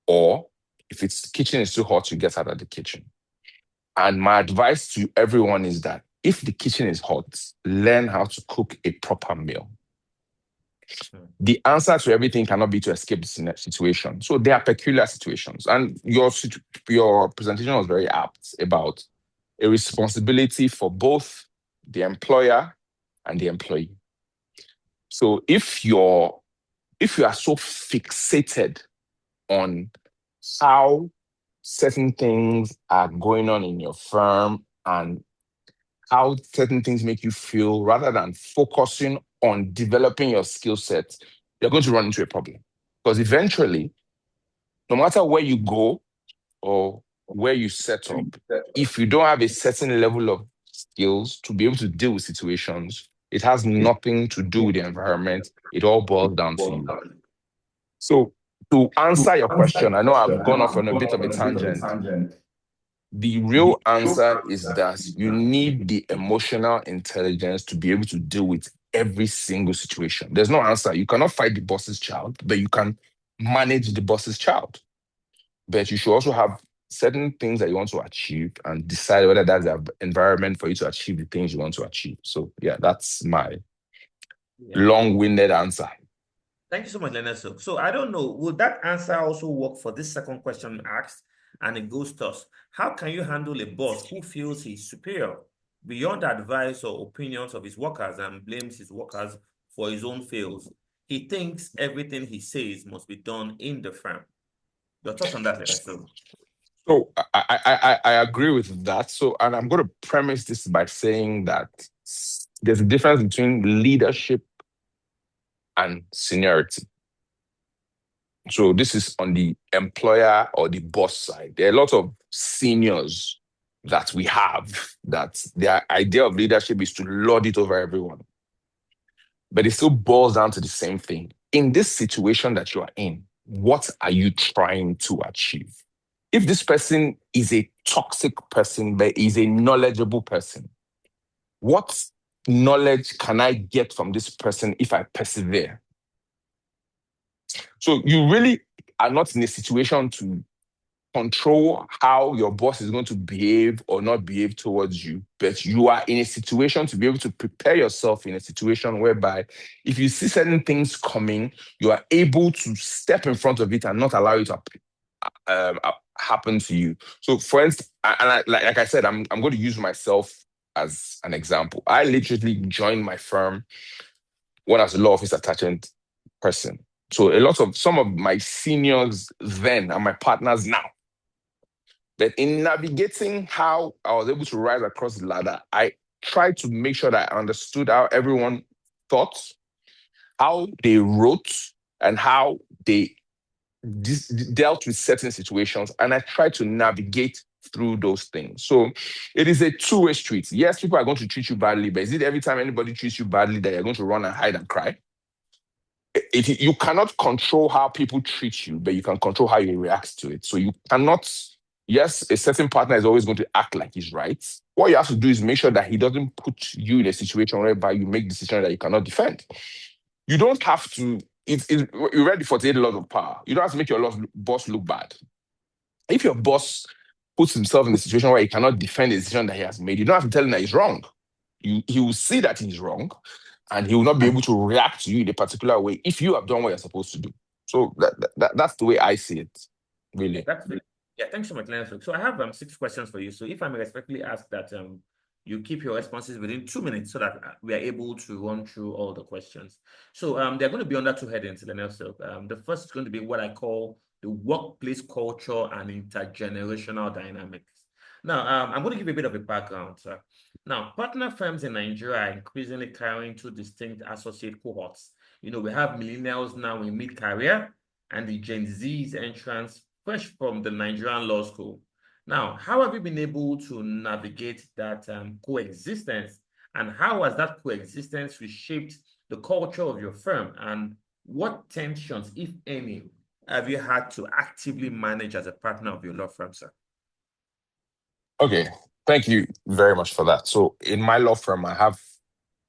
or if the kitchen is too hot, you get out of the kitchen. And my advice to everyone is that if the kitchen is hot, learn how to cook a proper meal. The answer to everything cannot be to escape the situation. So there are peculiar situations. And your presentation was very apt about a responsibility for both the employer and the employee. So if you are so fixated on how certain things are going on in your firm and how certain things make you feel, rather than focusing on developing your skill set, you're going to run into a problem. Because eventually, no matter where you go or where you set up, if you don't have a certain level of skills to be able to deal with situations, it has nothing to do with the environment. It all boils down to you. So to answer your question, I know I've gone off on a bit of a tangent. The real answer is that you need the emotional intelligence to be able to deal with every single situation. There's no answer. You cannot fight the boss's child, but you can manage the boss's child. But you should also have certain things that you want to achieve and decide whether that's the environment for you to achieve the things you want to achieve. So yeah, that's my long-winded answer. Thank you so much, Leonard. So I don't know, would that answer also work for this second question asked? And it goes to us. How can you handle a boss who feels he's superior beyond advice or opinions of his workers and blames his workers for his own fails? He thinks everything he says must be done in the firm. Your thoughts on that, Leonard? So I agree with that. So, and I'm going to premise this by saying that there's a difference between leadership and seniority. So this is on the employer or the boss side. There are a lot of seniors that we have that their idea of leadership is to lord it over everyone. But it still boils down to the same thing. In this situation that you are in, what are you trying to achieve? If this person is a toxic person, but is a knowledgeable person, what knowledge can I get from this person if I persevere? So you really are not in a situation to control how your boss is going to behave or not behave towards you, but you are in a situation to be able to prepare yourself in a situation whereby if you see certain things coming, you are able to step in front of it and not allow it to happen to you. So for instance, like I said, I'm going to use myself as an example. I literally joined my firm when I was a law office attachment person. So some of my seniors then are my partners now. But in navigating how I was able to rise across the ladder, I tried to make sure that I understood how everyone thought, how they wrote, and how they dealt with certain situations. And I tried to navigate through those things. So it is a two-way street. Yes, people are going to treat you badly, but is it every time anybody treats you badly that you're going to run and hide and cry? You cannot control how people treat you, but you can control how you react to it. So you cannot, yes, a certain partner is always going to act like he's right. What you have to do is make sure that he doesn't put you in a situation whereby you make decisions that you cannot defend. You don't have to, you read the 48 laws of power. You don't have to make your boss look bad. If your boss puts himself in a situation where he cannot defend the decision that he has made, you don't have to tell him that he's wrong. He will see that he's wrong, and he will not be able to react to you in a particular way if you have done what you're supposed to do. So that's the way I see it, really. Yeah, thanks so much, Leonard. So I have 6 questions for you. So if I may respectfully ask that you keep your responses within 2 minutes so that we are able to run through all the questions. So they're going to be under 2 headings, Leonard. The first is going to be what I call the workplace culture and intergenerational dynamics. Now, I'm going to give you a bit of a background, sir. Now, partner firms in Nigeria are increasingly carrying 2 distinct associate cohorts. We have millennials now in mid-career and the Gen Z's entrance fresh from the Nigerian law school. Now, how have you been able to navigate that coexistence, and how has that coexistence reshaped the culture of your firm, and what tensions, if any, have you had to actively manage as a partner of your law firm, sir? Okay, Thank you very much for that. So in my law firm, I have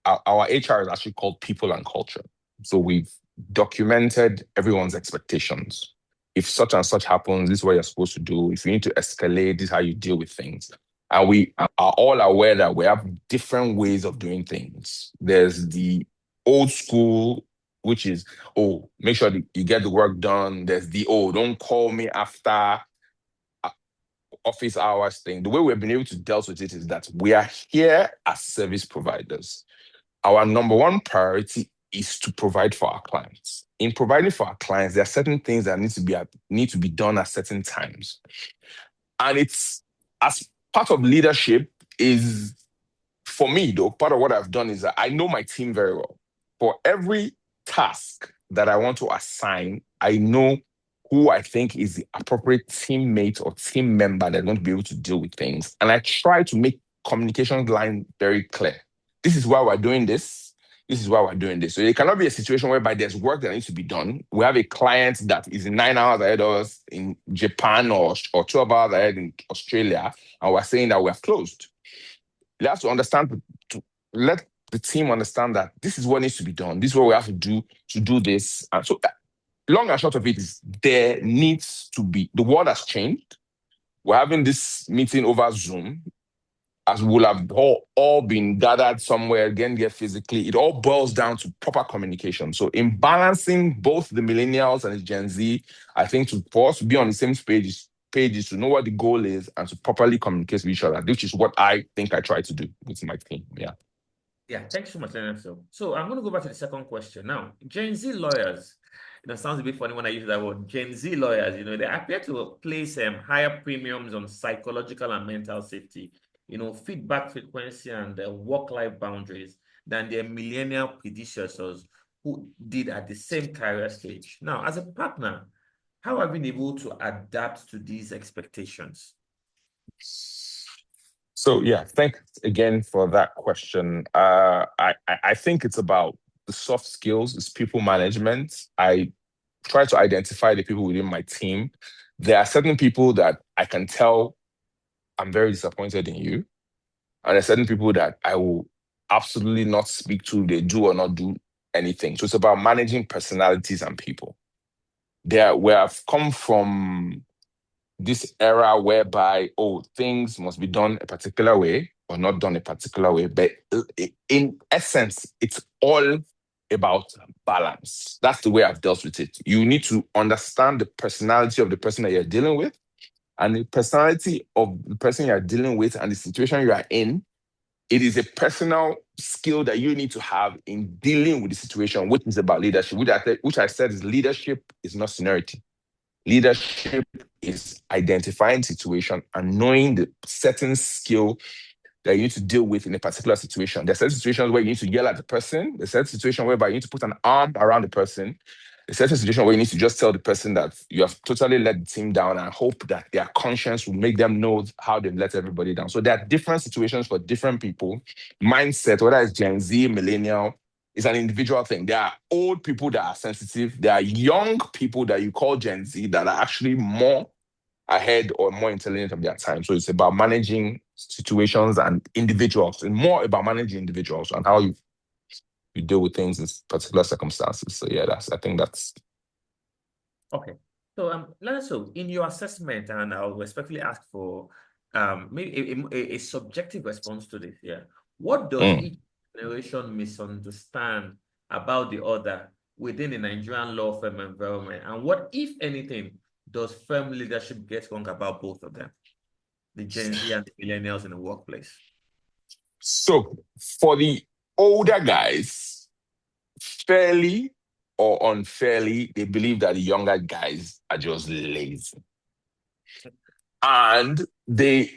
our HR is actually called People and Culture. So we've documented everyone's expectations. If such and such happens, this is what you're supposed to do. If you need to escalate, this is how you deal with things. And we are all aware that we have different ways of doing things. There's the old school, which is, oh, make sure that you get the work done. There's the, oh, don't call me after office hours thing. The way we've been able to deal with it is that we are here as service providers. Our number one priority is to provide for our clients. In providing for our clients, there are certain things that need to be done at certain times. And it's, as part of leadership, is, for me though, part of what I've done is that I know my team very well. For every task that I want to assign, I know who I think is the appropriate teammate or team member that's going to be able to deal with things. And I try to make communication line very clear. This is why we're doing this. This is why we're doing this. So it cannot be a situation whereby there's work that needs to be done. We have a client that is 9 hours ahead of us in Japan or 12 hours ahead in Australia, and we're saying that we're closed. You have to understand, to let the team understand that this is what needs to be done. This is what we have to do this. And so long and short of it is there needs to be, the world has changed. We're having this meeting over Zoom, as we will have all been gathered somewhere again here physically. It all boils down to proper communication. So in balancing both the millennials and the Gen Z, I think for us to be on the same pages to know what the goal is and to properly communicate with each other, which is what I think I try to do with my team. Yeah. Yeah, thanks so much, Leonard. So I'm going to go back to the second question. Now, Gen Z lawyers, sounds a bit funny when I use that word. Gen Z lawyers, they appear to place higher premiums on psychological and mental safety, feedback frequency and work-life boundaries than their millennial predecessors who did at the same career stage. Now, as a partner, how have you been able to adapt to these expectations? So yeah, thanks again for that question. I think it's about the soft skills, it's people management. I try to identify the people within my team. There are certain people that I can tell I'm very disappointed in you. And there are certain people that I will absolutely not speak to, they do or not do anything. So it's about managing personalities and people. Where I've come from this era whereby, things must be done a particular way or not done a particular way. But in essence, it's all about balance. That's the way I've dealt with it. You need to understand the personality of the person that you're dealing with, and the personality of the person you're dealing with and the situation you are in. It is a personal skill that you need to have in dealing with the situation, which is about leadership, which I said is leadership is not seniority. Leadership is identifying situation and knowing the certain skill that you need to deal with in a particular situation. There's certain situations where you need to yell at the person. There's certain situation whereby you need to put an arm around the person. There's certain situation where you need to just tell the person that you have totally let the team down and hope that their conscience will make them know how they've let everybody down. So there are different situations for different people. Mindset, whether it's Gen Z, millennial, it's an individual thing. There are old people that are sensitive. There are young people that you call Gen Z that are actually more ahead or more intelligent of their time. So it's about managing situations and individuals, and more about managing individuals and how you deal with things in particular circumstances. So yeah, I think that's okay. So so in your assessment, and I'll respectfully ask for maybe a subjective response to this. Yeah, what does each generation misunderstand about the other within the Nigerian law firm environment, and what, if anything, does firm leadership get wrong about both of them, the Gen Z and the millennials in the workplace? So for the older guys, fairly or unfairly, they believe that the younger guys are just lazy. And the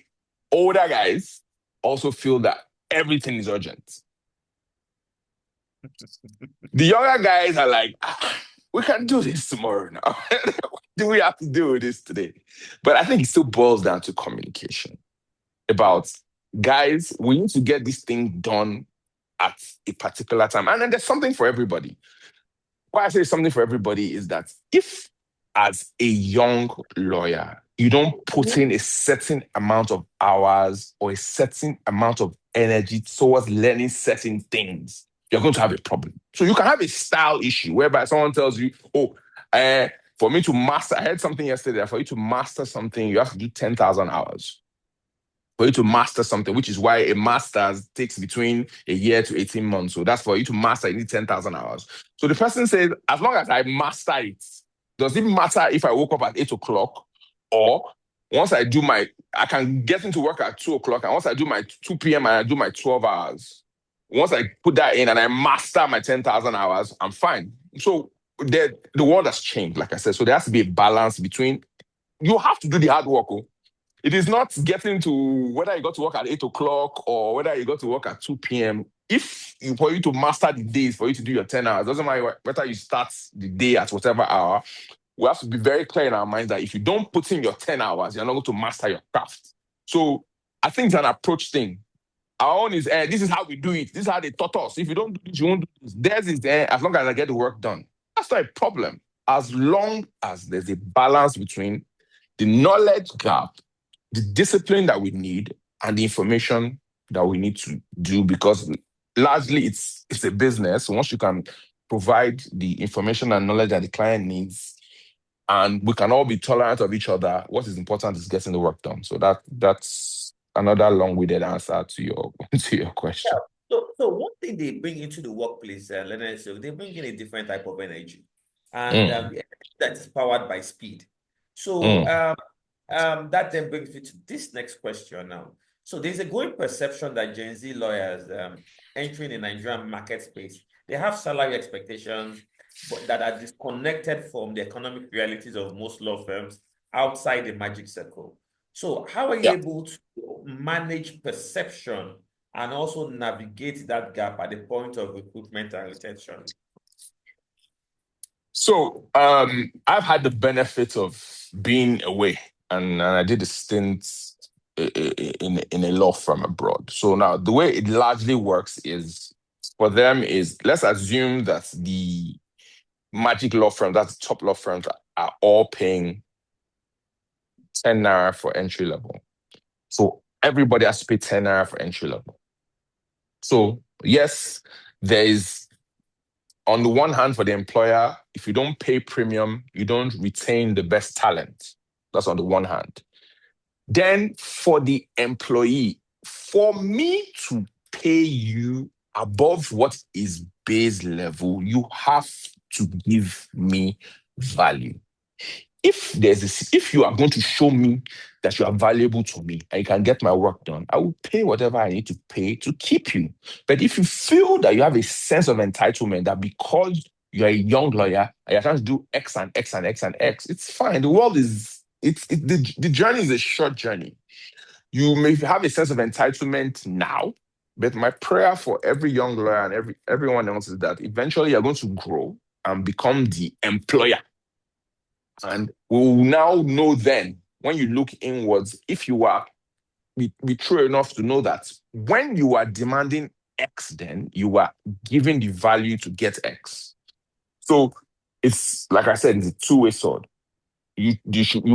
older guys also feel that everything is urgent. The younger guys are like, we can do this tomorrow now. What do we have to do with this today? But I think it still boils down to communication. About, guys, we need to get this thing done at a particular time. And then there's something for everybody. Why I say something for everybody is that if, as a young lawyer, you don't put in a certain amount of hours or a certain amount of energy towards learning certain things, you're going to have a problem. So you can have a style issue whereby someone tells you, oh, for me to master, I heard something yesterday, that for you to master something, you have to do 10,000 hours. For you to master something, which is why a master's takes between a year to 18 months. So that's for you to master, you need 10,000 hours. So the person says, as long as I master it, does it matter if I woke up at 8 o'clock or once I can get into work at 2 o'clock, and once I do my 2 p.m. and I do my 12 hours, once I put that in and I master my 10,000 hours, I'm fine. So the world has changed, like I said. So there has to be a balance between, you have to do the hard work. It is not getting to whether you got to work at 8 o'clock or whether you got to work at 2 p.m. For you to master the days, for you to do your 10 hours, doesn't matter whether you start the day at whatever hour, we have to be very clear in our minds that if you don't put in your 10 hours, you're not going to master your craft. So I think it's an approach thing. Our own is, this is how we do it. This is how they taught us. If you don't do this, you won't do this. Theirs is, as long as I get the work done. That's not a problem. As long as there's a balance between the knowledge gap, the discipline that we need, and the information that we need to do, because largely it's a business. Once you can provide the information and knowledge that the client needs, and we can all be tolerant of each other, what is important is getting the work done. So that's another long-winded answer to your question. Yeah. So one thing they bring into the workplace, learners, so they bring in a different type of energy, and the energy that is powered by speed. So that then brings me to this next question now. So there's a growing perception that Gen Z lawyers entering the Nigerian market space, they have salary expectations that are disconnected from the economic realities of most law firms outside the magic circle. So how are you able to manage perception and also navigate that gap at the point of recruitment and retention? So I've had the benefit of being away, and I did a stint in a law firm abroad. So now the way it largely works is, for them is, let's assume that the magic law firm, that's top law firms, are all paying 10 naira for entry level. So everybody has to pay 10 naira for entry level. So yes, there is, on the one hand, for the employer, if you don't pay premium, you don't retain the best talent. That's on the one hand. Then for the employee, for me to pay you above what is base level, you have to give me value. If you are going to show me that you are valuable to me and you can get my work done, I will pay whatever I need to pay to keep you. But if you feel that you have a sense of entitlement, that because you're a young lawyer and you're trying to do X and X and X and X, it's fine. The world is, the journey is a short journey. You may have a sense of entitlement now, but my prayer for every young lawyer and everyone else is that eventually you're going to grow and become the employer. And we will now know then, when you look inwards, if you are be true enough to know that when you are demanding X, then you are giving the value to get X. So it's, like I said, it's a two-way sword. You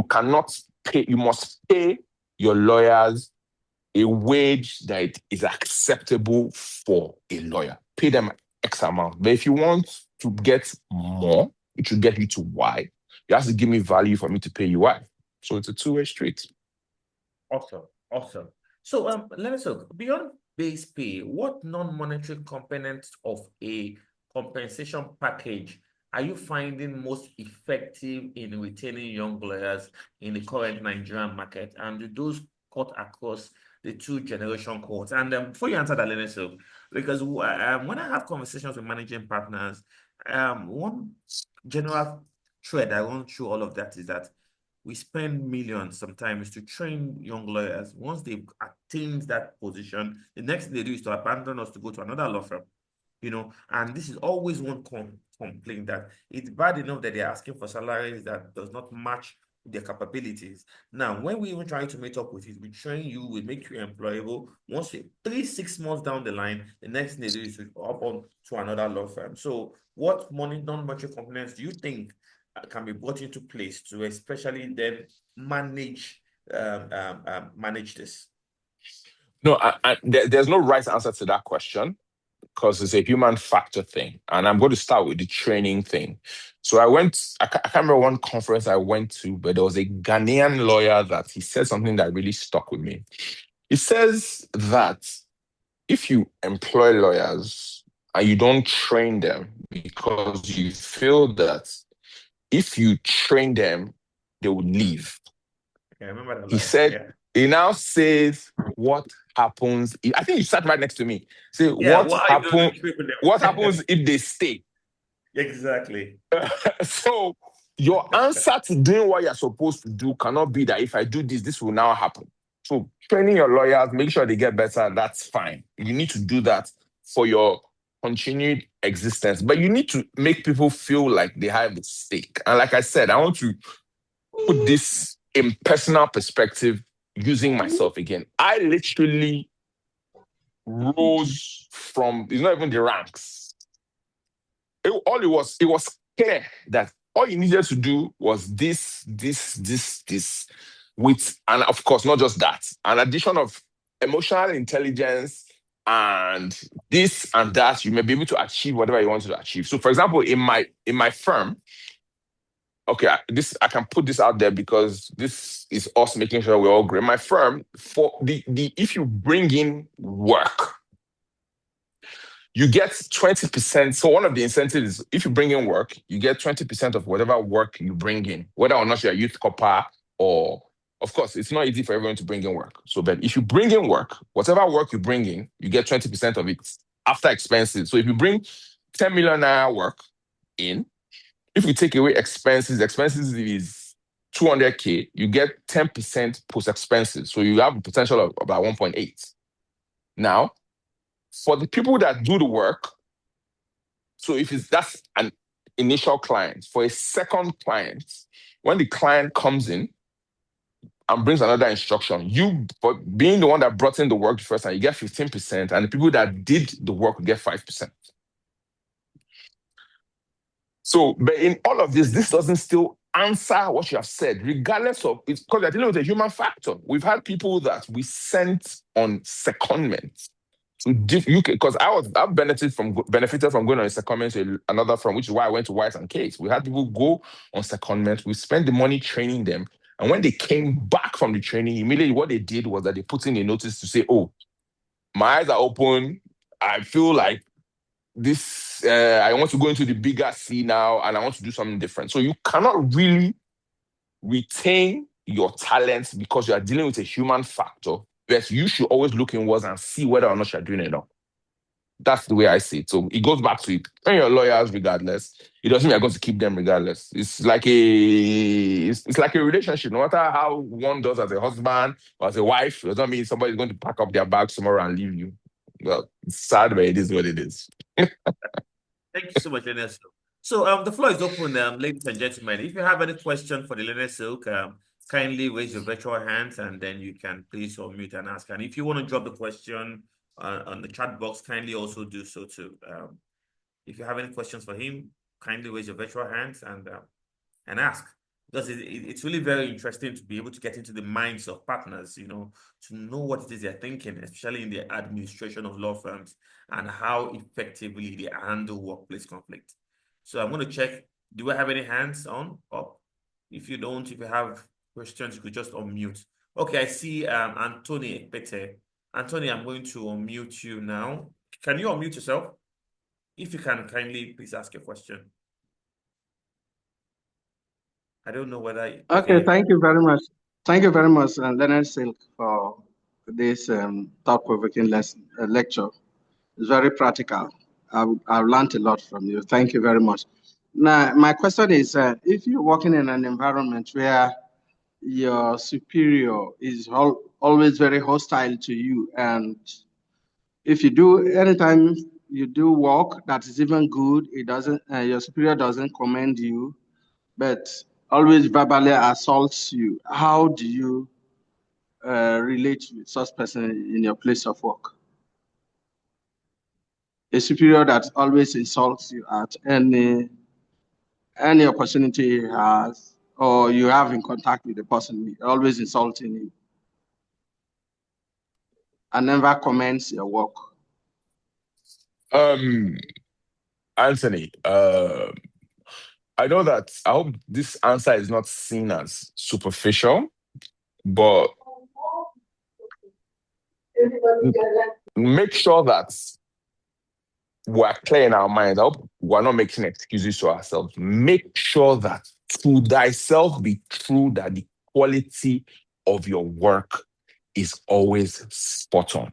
cannot pay, you must pay your lawyers a wage that is acceptable for a lawyer. Pay them X amount. But if you want to get more, it should get you to Y. You have to give me value for me to pay you Y. So it's a two-way street. Awesome. So let us look beyond base pay. What non-monetary components of a compensation package are you finding most effective in retaining young lawyers in the current Nigerian market? And do those cut across the two generation cohorts? And before you answer that, let us look, because when I have conversations with managing partners, one general thread I want through all of that is that we spend millions sometimes to train young lawyers. Once they've attained that position, the next thing they do is to abandon us to go to another law firm. And this is always one complaint, that it's bad enough that they're asking for salaries that does not match their capabilities. Now, when we even try to meet up with it, we train you, we make you employable. Once 6 months down the line, the next thing they do is to up on to another law firm. So what non-monetary components do you think can be brought into place to especially then manage manage this? No, there's no right answer to that question because it's a human factor thing. And I'm going to start with the training thing. So I can't remember one conference I went to, but there was a Ghanaian lawyer that he said something that really stuck with me. He says that if you employ lawyers and you don't train them because you feel that if you train them, they will leave. I remember that He line. said, Yeah. he now says, what happens? I think you sat right next to me. Say, Yeah, why don't you treat them? what happens if they stay? Exactly. So your answer to doing what you're supposed to do cannot be that if I do this, this will now happen. So training your lawyers, make sure they get better, that's fine. You need to do that for your continued existence. But you need to make people feel like they have a stake. And like I said, I want to put this in personal perspective using myself again. I literally rose from, it's not even the ranks. It was clear that all you needed to do was this, with, and of course, not just that, an addition of emotional intelligence and this and that, you may be able to achieve whatever you want to achieve. So, for example, in my firm, okay, I can put this out there because this is us making sure we're all great. My firm, for the if you bring in work, you get 20%. So one of the incentives is if you bring in work, you get 20% of whatever work you bring in, whether or not you're a youth corper or, of course, it's not easy for everyone to bring in work. So, but if you bring in work, whatever work you bring in, you get 20% of it after expenses. So if you bring 10 million naira work in, if you take away expenses is 200K, you get 10% post expenses. So you have a potential of about 1.8. Now, for the people that do the work, so that's an initial client. For a second client, when the client comes in and brings another instruction, you, for being the one that brought in the work the first time, you get 15%, and the people that did the work will get 5%. So, but in all of this doesn't still answer what you have said, regardless of, it's because you're dealing with a human factor. We've had people that we sent on secondment to UK, because I've benefited from going on a secondment to another firm, which is why I went to White and Case. We had people go on secondment, we spent the money training them, and when they came back from the training, immediately what they did was that they put in a notice to say, oh, my eyes are open, I feel like this, I want to go into the bigger sea now, and I want to do something different. So you cannot really retain your talents because you are dealing with a human factor. But you should always look inwards and see whether or not you're doing it all. That's the way I see it. So it goes back to it. Train your lawyers regardless. It doesn't mean you're going to keep them regardless. It's like a relationship. No matter how one does as a husband or as a wife, it doesn't mean somebody's going to pack up their bags tomorrow and leave you. Well, it's sad, but it is what it is. Thank you so much, Leonard Silk. So the floor is open, ladies and gentlemen. If you have any question for the Leonard Silk, kindly raise your virtual hands and then you can please unmute and ask. And if you want to drop the question on the chat box, kindly also do so too. If you have any questions for him, kindly raise your virtual hands and ask. Because it's really very interesting to be able to get into the minds of partners, to know what it is they're thinking, especially in the administration of law firms and how effectively they handle workplace conflict. So I'm going to check, do I have any hands on? Up? If you don't, if you have questions, you could just unmute. Okay, I see Anthony Ekpete. Anthony, I'm going to unmute you now. Can you unmute yourself? If you can, kindly please ask your question. I don't know whether... Okay, thank you very much. Thank you very much, Leonard Silk, for this thought-provoking lecture. It's very practical. I've learned a lot from you. Thank you very much. Now, my question is, if you're working in an environment where your superior is always very hostile to you, and if you do, anytime you do work that is even good, it doesn't, your superior doesn't commend you, but always verbally assaults you, how do you relate with such person in your place of work? A superior that always insults you at any any opportunity he has, or you have in contact with the person, always insulting him and never comments your work? Anthony, I know that I hope this answer is not seen as superficial, but make sure that we're clear in our minds. I hope we're not making excuses to ourselves. Make sure that to thyself be true that the quality of your work is always spot on.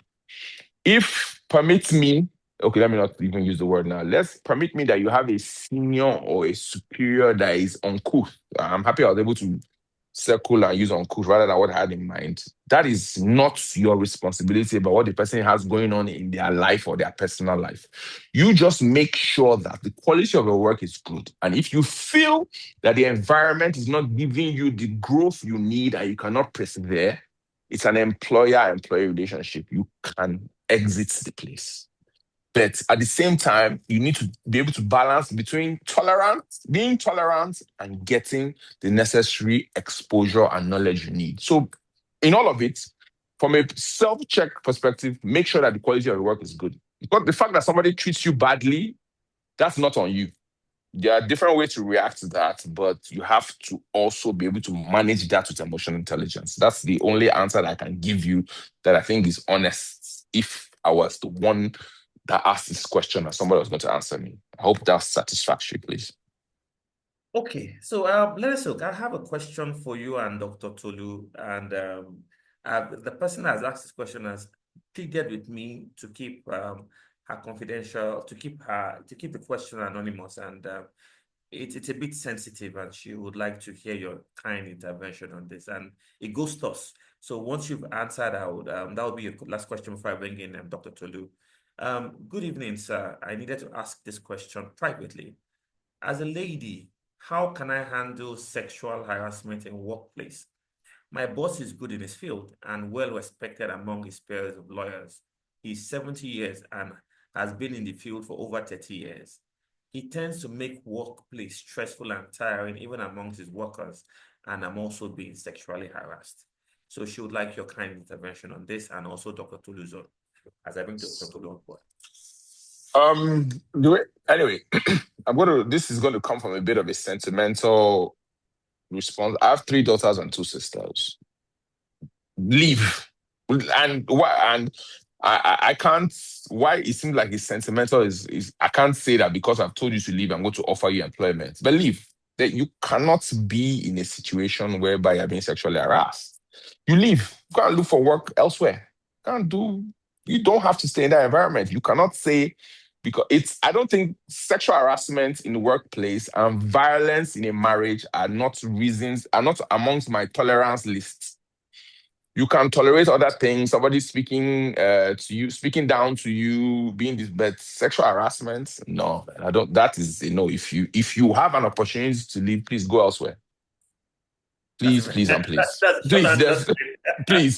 If permit me, okay, let me not even use the word now. Let's permit me that you have a senior or a superior that is uncouth. I'm happy I was able to circle and use uncouth rather than what I had in mind. That is not your responsibility about what the person has going on in their life or their personal life. You just make sure that the quality of your work is good. And if you feel that the environment is not giving you the growth you need and you cannot persevere, it's an employer-employee relationship. You can exit the place. But at the same time, you need to be able to balance between being tolerant and getting the necessary exposure and knowledge you need. So in all of it, from a self-check perspective, make sure that the quality of your work is good. Because the fact that somebody treats you badly, that's not on you. There are different ways to react to that, but you have to also be able to manage that with emotional intelligence. That's the only answer that I can give you that I think is honest. If I was the one that asked this question and somebody was going to answer me, I hope that's satisfactory, please. Okay, so let us look. I have a question for you and Dr. Tolu, and the person that has asked this question has pleaded with me to keep her confidential, to keep the question anonymous, and it's a bit sensitive, and she would like to hear your kind intervention on this, and it goes thus. So once you've answered, that would be your last question before I bring in Dr. Tolu. Good evening, sir. I needed to ask this question privately. As a lady, how can I handle sexual harassment in workplace? My boss is good in his field and well respected among his peers of lawyers. He's 70 years and has been in the field for over 30 years. He tends to make workplace stressful and tiring even amongst his workers, and I'm also being sexually harassed. So she would like your kind intervention on this, and also Dr. Tolu's as I bring Dr. Tolu on board. Anyway, this is going to come from a bit of a sentimental response. I have 3 daughters and 2 sisters. Leave. And I can't, why it seems like it's sentimental is I can't say that because I've told you to leave, I'm going to offer you employment. But leave. That you cannot be in a situation whereby you're being sexually harassed. You leave. Go and look for work elsewhere. You don't have to stay in that environment. You cannot say, because I don't think sexual harassment in the workplace and violence in a marriage are not amongst my tolerance list. You can tolerate other things, somebody speaking to you, speaking down to you, being this, but sexual harassment, no, I don't. That is no. If you have an opportunity to leave, please go elsewhere. Please, please, and please. Please,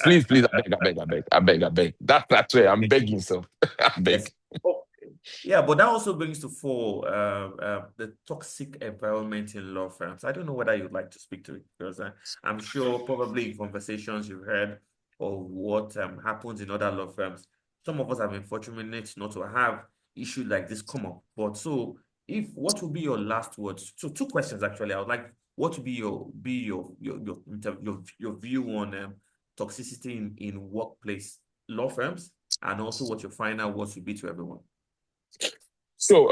I beg. That's where I'm begging, so I beg. Yes. Yeah, but that also brings to fore the toxic environment in law firms. I don't know whether you'd like to speak to it, because I'm sure probably in conversations you've heard of what happens in other law firms. Some of us have been fortunate not to have issues like this come up. But so, what would be your last words? So, 2 questions actually. I would like, what would be your view on toxicity in workplace law firms, and also what your final words would be to everyone? So,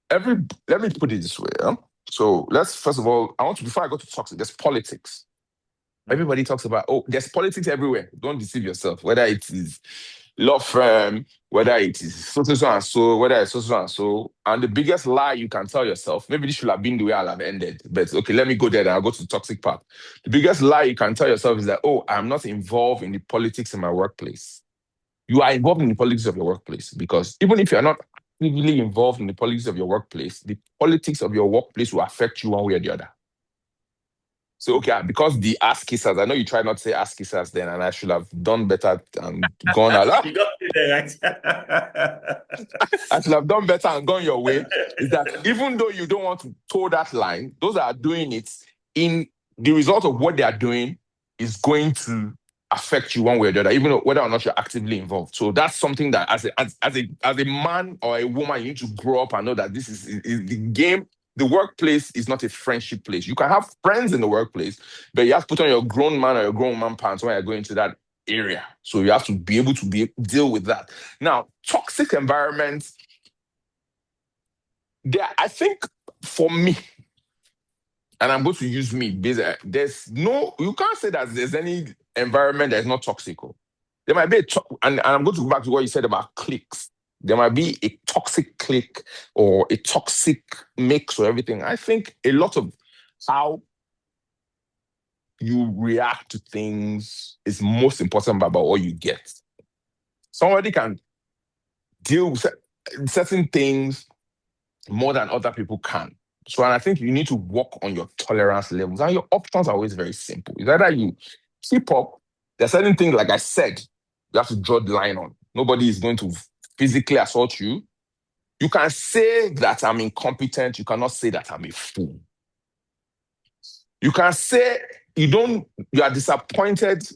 let me put it this way. So let's first of all, before I go to toxic, there's politics. Everybody talks about, there's politics everywhere. Don't deceive yourself. Whether it is law firm, whether it is so and so, whether it's so and so. And the biggest lie you can tell yourself, maybe this should have been the way I'll have ended, but okay, let me go there and I'll go to the toxic part. The biggest lie you can tell yourself is that, I'm not involved in the politics in my workplace. You are involved in the politics of your workplace, because even if you're not actively involved in the politics of your workplace, the politics of your workplace will affect you one way or the other. So, okay, because the ass kissers, I know you tried not to say ass kissers then, and I should have done better and gone out. You got me there, right? I should have done better and gone your way. Is that even though you don't want to toe that line, those that are doing it, in the result of what they are doing is going to affect you one way or the other, even whether or not you're actively involved. So that's something that as a man or a woman, you need to grow up and know that this is the game. The workplace is not a friendship place. You can have friends in the workplace, but you have to put on your grown man or your grown man pants when you're going to that area. So you have to be able to deal with that. Now, toxic environments, I think for me, and I'm going to use me, you can't say that there's any environment that is not toxic. There might be and I'm going to go back to what you said about cliques. There might be a toxic clique or a toxic mix or everything. I think a lot of how you react to things is most important about what you get. Somebody can deal with certain things more than other people can. So, and I think you need to work on your tolerance levels. And your options are always very simple. It's either you keep up, there's certain things, like I said, you have to draw the line on. Nobody is going to physically assault you. You can say that I'm incompetent. You cannot say that I'm a fool. You can say you are disappointed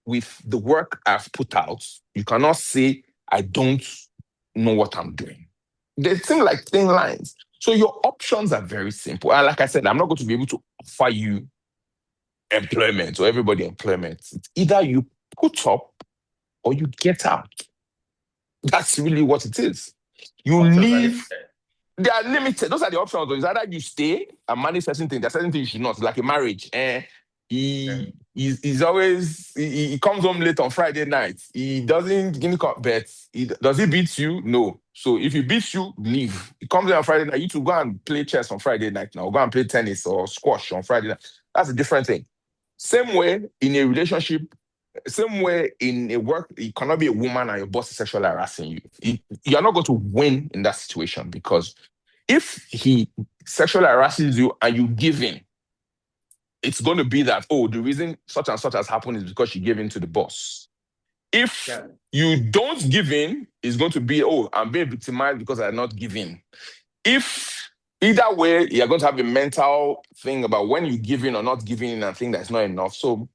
with the work I've put out. You cannot say I don't know what I'm doing. They seem like thin lines. So your options are very simple. And like I said, I'm not going to be able to offer you employment or everybody employment. It's either you put up or you get out. That's really what it is. You leave. They are limited. Those are the options. It's either you stay and manage certain things. There's certain things you should not. It's like a marriage. He's always he comes home late on Friday night. He doesn't give me bets. Does he beat you? No. So if he beats you, leave. He comes in on Friday night. You to go and play chess on Friday night now. Or go and play tennis or squash on Friday night. That's a different thing. Same way in a relationship. Same way in a work, you cannot be a woman and your boss is sexually harassing you. You're not going to win in that situation, because if he sexually harasses you and you give in, it's going to be that, the reason such and such has happened is because you gave in to the boss. If you don't give in, it's going to be, I'm being victimized because I not give in. If either way, you're going to have a mental thing about when you give in or not giving in and think that's not enough. So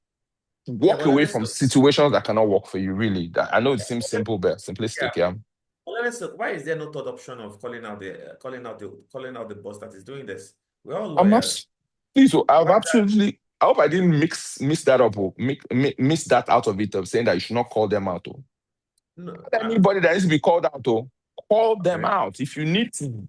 walk away from situations that cannot work for you, really. I know it seems simple, but simplistic, yeah. Well, why is there no third option of calling out the boss that is doing this? We're all lawyers. I hope I didn't miss that up or miss that out of it, of saying that you should not call them out. No, anybody that needs to be called out, call them out. If you need to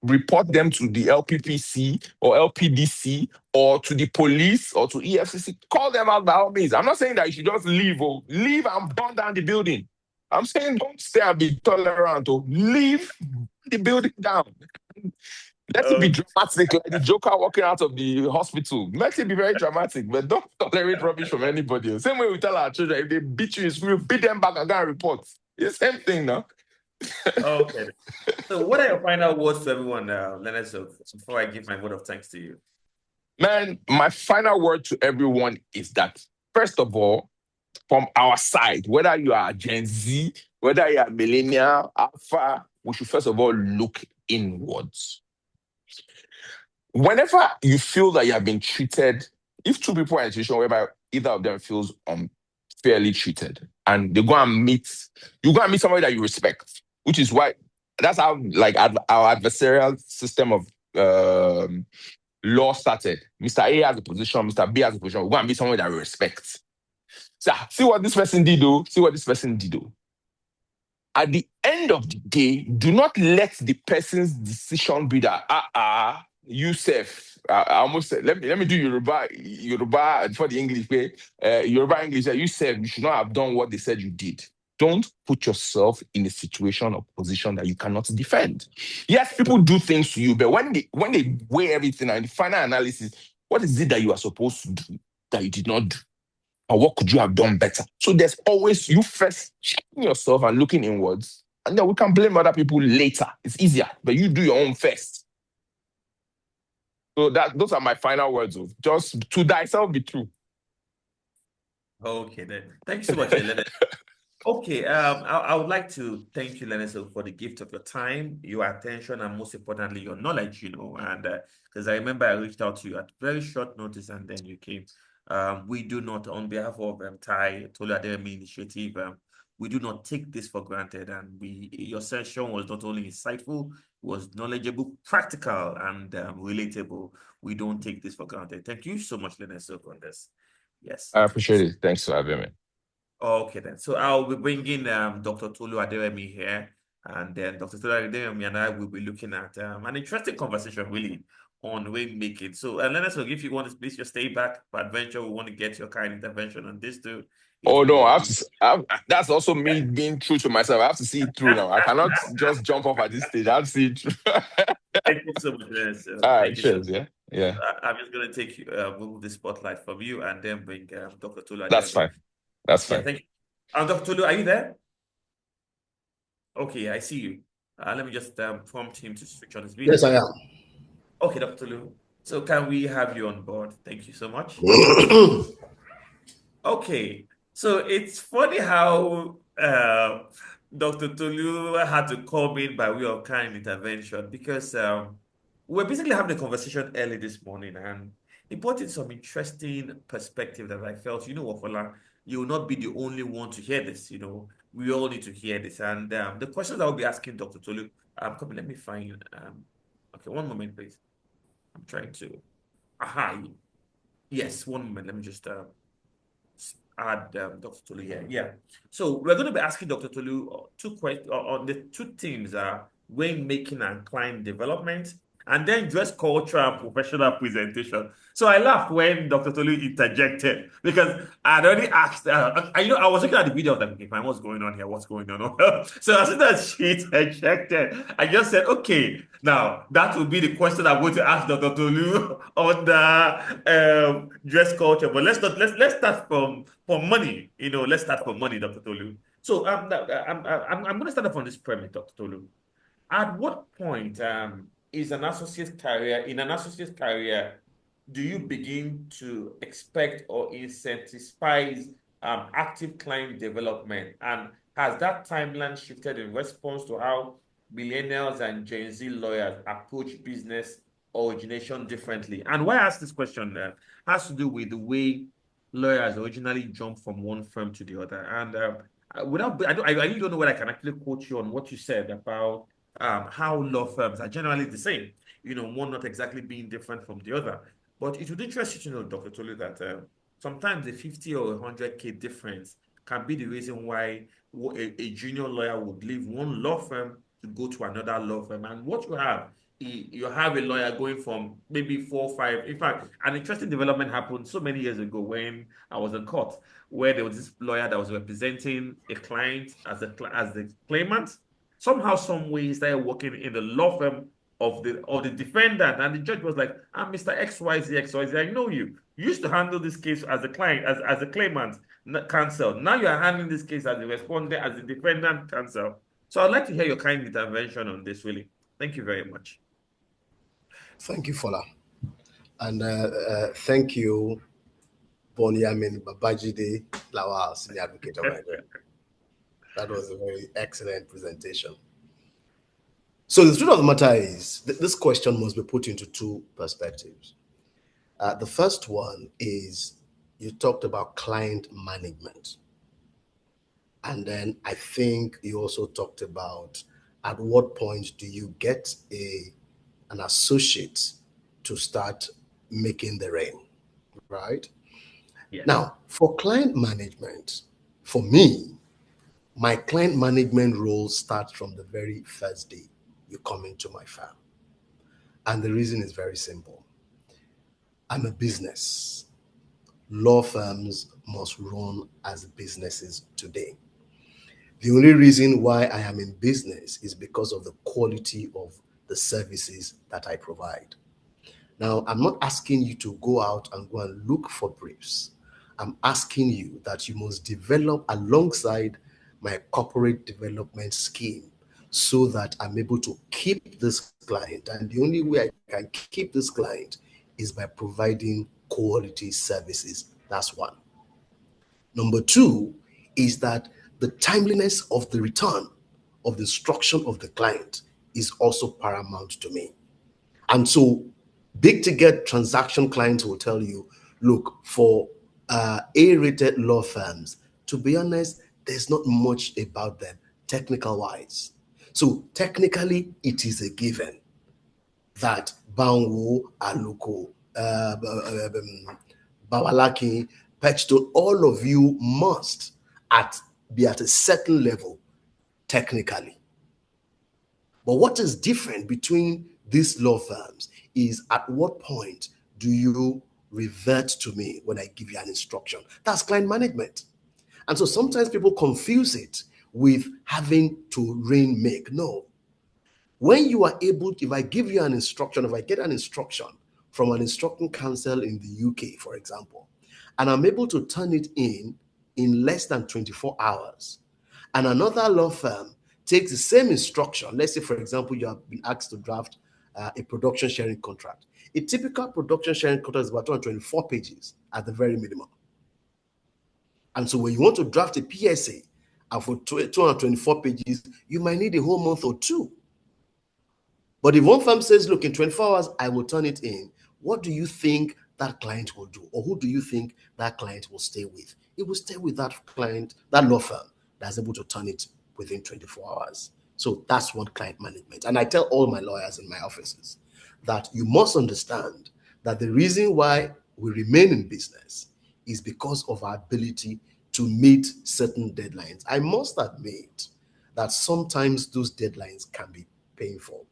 report them to the LPPC or LPDC or to the police or to EFCC, call them out by all means. I'm not saying that you should just leave and burn down the building. I'm saying don't stay and be tolerant. Leave the building down. Let it be dramatic, like the Joker walking out of the hospital. Let it be very dramatic, but don't tolerate rubbish from anybody. Same way we tell our children, if they beat you in school, beat them back and go and report. It's the same thing now. Okay. So what are your final words to everyone now, Leonard, before I give my word of thanks to you? Man, my final word to everyone is that, first of all, from our side, whether you are Gen Z, whether you are millennial, alpha, we should first of all look inwards. Whenever you feel that you have been treated, if two people are in a situation whereby either of them feels unfairly treated, and you go and meet somebody that you respect, which is why that's how our adversarial system of law started. Mr. A has a position, Mr. B has a position. We go and meet someone that we respect. So, see what this person did, though. See what this person did, though. At the end of the day, do not let the person's decision be that, you safe. I almost said, let me do Yoruba for the English way. Yoruba English, you said you should not have done what they said you did. Don't put yourself in a situation or position that you cannot defend. Yes, people do things to you, but when they weigh everything and the final analysis, what is it that you are supposed to do that you did not do? Or what could you have done better? So there's always you first checking yourself and looking inwards, and then we can blame other people later. It's easier, but you do your own first. So those are my final words. Just to thyself be true. Okay, then. Thank you so much, Leonard. Okay, I would like to thank you, Leonard, for the gift of your time, your attention, and most importantly, your knowledge, and because I remember I reached out to you at very short notice and then you came. We do not, on behalf of Tolu Aderemi Initiative, we do not take this for granted. And your session was not only insightful, was knowledgeable, practical, and relatable. We don't take this for granted. Thank you so much, Leonard, on this. Yes. I appreciate it. Thanks for having me. Okay, then. So I'll be bringing Dr. Tolu Aderemi here, and then Dr. Tolu Aderemi and I will be looking at an interesting conversation, really, on rainmaking. So, Leonard, so if you want to please just stay back for adventure, we want to get your kind intervention on this too. Oh no, I have to. That's also me being true to myself. I have to see it through now. I cannot just jump off at this stage. I have to see it through. Thank you so much, Leonard. So, All right, thank you so cheers. much. Yeah. I'm just going to take you, move the spotlight from you, and then bring Dr. Tolu Aderemi. That's fine. That's fine. Yeah, thank you. Dr. Tolu, are you there? Okay, I see you. Let me just prompt him to switch on his video. Yes, I am. Okay, Dr. Tolu. So can we have you on board? Thank you so much. Okay, so it's funny how Dr. Tolu had to come in by way of kind intervention because we're basically having a conversation early this morning and he brought in some interesting perspective that I felt, Fola, you will not be the only one to hear this, we all need to hear this. And the questions I will be asking Dr. Tolu, come on, let me find, okay, one moment, please. I'm trying to, yes, one moment, let me just add Dr. Tolu here. Yeah. So we're going to be asking Dr. Tolu two questions on the two themes are rainmaking and client development, and then dress culture and professional presentation. So I laughed when Dr. Tolu interjected because I'd already asked, I was looking at the video of them, okay, fine, what's going on here? What's going on? So as soon as she interjected, I just said, okay, now that will be the question I'm going to ask Dr. Tolu on the dress culture. But let's start from money. Let's start from money, Dr. Tolu. So I'm going to start off on this premise, Dr. Tolu. At what point in an associate career, do you begin to expect or incentivize active client development? And has that timeline shifted in response to how millennials and Gen Z lawyers approach business origination differently? And why I ask this question has to do with the way lawyers originally jumped from one firm to the other. And I really don't know whether I can actually quote you on what you said about how law firms are generally the same, one not exactly being different from the other. But it would interest you to know, Dr. Tolu, that sometimes a 50 or 100K difference can be the reason why a junior lawyer would leave one law firm to go to another law firm. And what you have a lawyer going from maybe 4 or 5. In fact, an interesting development happened so many years ago when I was in court, where there was this lawyer that was representing a client as the claimant. Somehow, some way, he started working in the law firm of the defendant, and the judge was like, Mr. XYZ, I know you. You used to handle this case as a client, as a claimant counsel. Now you are handling this case as a respondent, as a defendant counsel. So I'd like to hear your kind intervention on this, really. Thank you very much. Thank you, Fola. And thank you, Bonyameen Babajide Lawal, Senior Advocate of Nigeria. That was a very excellent presentation. So the truth of the matter is that this question must be put into two perspectives. The first one is you talked about client management. And then I think you also talked about at what point do you get an associate to start making the rain, right? Yes. Now, for client management, for me, my client management role starts from the very first day you come into my firm. And the reason is very simple. I'm a business. Law firms must run as businesses today. The only reason why I am in business is because of the quality of the services that I provide. Now, I'm not asking you to go out and go and look for briefs. I'm asking you that you must develop alongside my corporate development scheme so that I'm able to keep this client. And the only way I can keep this client is by providing quality services. That's one. Number two is that the timeliness of the return of the instruction of the client is also paramount to me. And so big ticket transaction clients will tell you, look, for A-rated law firms, to be honest, there's not much about them technical wise. So technically, it is a given that Banwo, Aluko, Bawalaki, Petchton, all of you must be at a certain level technically. But what is different between these law firms is at what point do you revert to me when I give you an instruction? That's client management. And so sometimes people confuse it with having to rainmake. No. When you are able, if I give you an instruction, if I get an instruction from an instructing council in the UK, for example, and I'm able to turn it in less than 24 hours, and another law firm takes the same instruction, let's say, for example, you have been asked to draft a production sharing contract. A typical production sharing contract is about 224 pages at the very minimum. And so when you want to draft a PSA, and for 224 pages, you might need a whole month or two. But if one firm says, look, in 24 hours, I will turn it in, what do you think that client will do? Or who do you think that client will stay with? It will stay with that client, that law firm that's able to turn it within 24 hours. So that's what client management. And I tell all my lawyers in my offices that you must understand that the reason why we remain in business is because of our ability to meet certain deadlines. I must admit that sometimes those deadlines can be painful.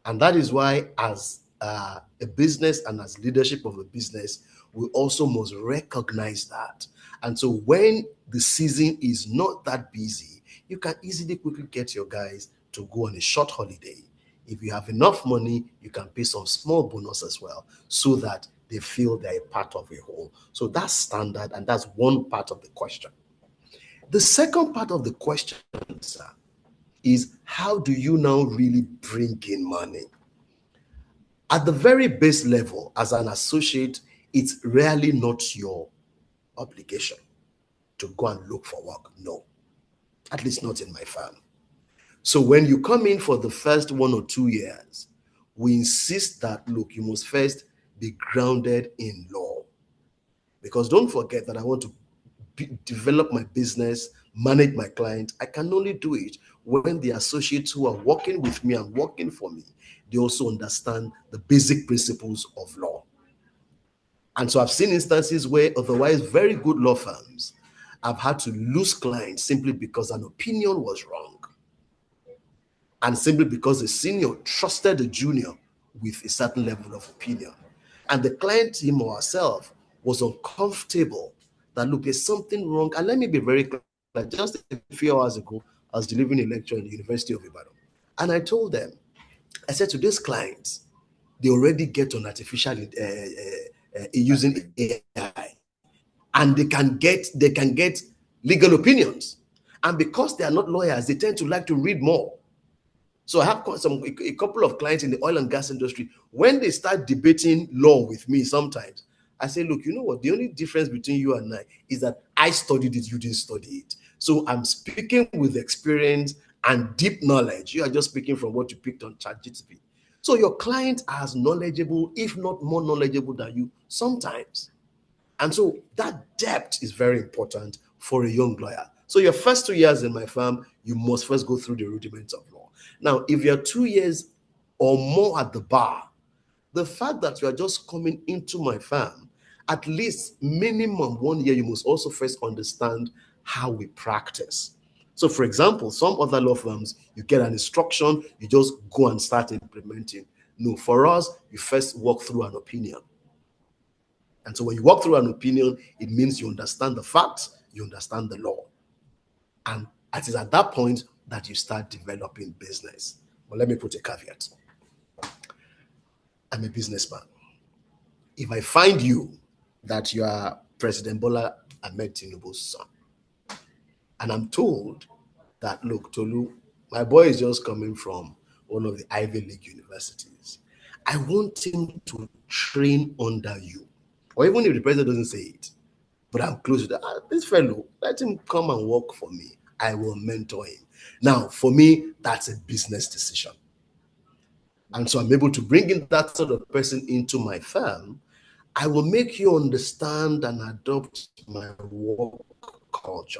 And that is why, as a business and as leadership of a business, we also must recognize that. And so when the season is not that busy, you can easily quickly get your guys to go on a short holiday. If you have enough money, you can pay some small bonus as well, so that they feel they're a part of a whole. So that's standard, and that's one part of the question. The second part of the question, sir, is how do you now really bring in money? At the very base level, as an associate, it's really not your obligation to go and look for work. No, at least not in my firm. So when you come in for the first 1 or 2 years, we insist that, look, you must first be grounded in law. Because don't forget that I want to develop my business, manage my client. I can only do it when the associates who are working with me and working for me, they also understand the basic principles of law. And so I've seen instances where otherwise very good law firms have had to lose clients simply because an opinion was wrong, and simply because the senior trusted the junior with a certain level of opinion. And the client, him or herself, was uncomfortable that, look, there's something wrong. And let me be very clear, just a few hours ago, I was delivering a lecture in the University of Ibadan. And I told them, I said to these clients, they already get on artificial using AI, and they can get legal opinions. And because they are not lawyers, they tend to like to read more. So I have a couple of clients in the oil and gas industry. When they start debating law with me sometimes, I say, look, you know what? The only difference between you and I is that I studied it, you didn't study it. So I'm speaking with experience and deep knowledge. You are just speaking from what you picked on ChatGPT. So your client are as knowledgeable, if not more knowledgeable than you sometimes. And so that depth is very important for a young lawyer. So your first 2 years in my firm, you must first go through the rudiments of law. Now, if you're 2 years or more at the bar, the fact that you are just coming into my firm, at least minimum 1 year, you must also first understand how we practice. So, for example, some other law firms, you get an instruction, you just go and start implementing. No, for us, you first walk through an opinion. And so when you walk through an opinion, it means you understand the facts, you understand the law. And it is at that point that you start developing business. But let me put a caveat. I'm a businessman. If I find you that you are President Bola Ahmed Tinubu's son, and I'm told that, look, Tolu, my boy is just coming from one of the Ivy League universities, I want him to train under you. Or even if the president doesn't say it, but I'm close to that. This fellow, let him come and work for me. I will mentor him. Now, for me, that's a business decision. And so I'm able to bring in that sort of person into my firm. I will make you understand and adopt my work culture.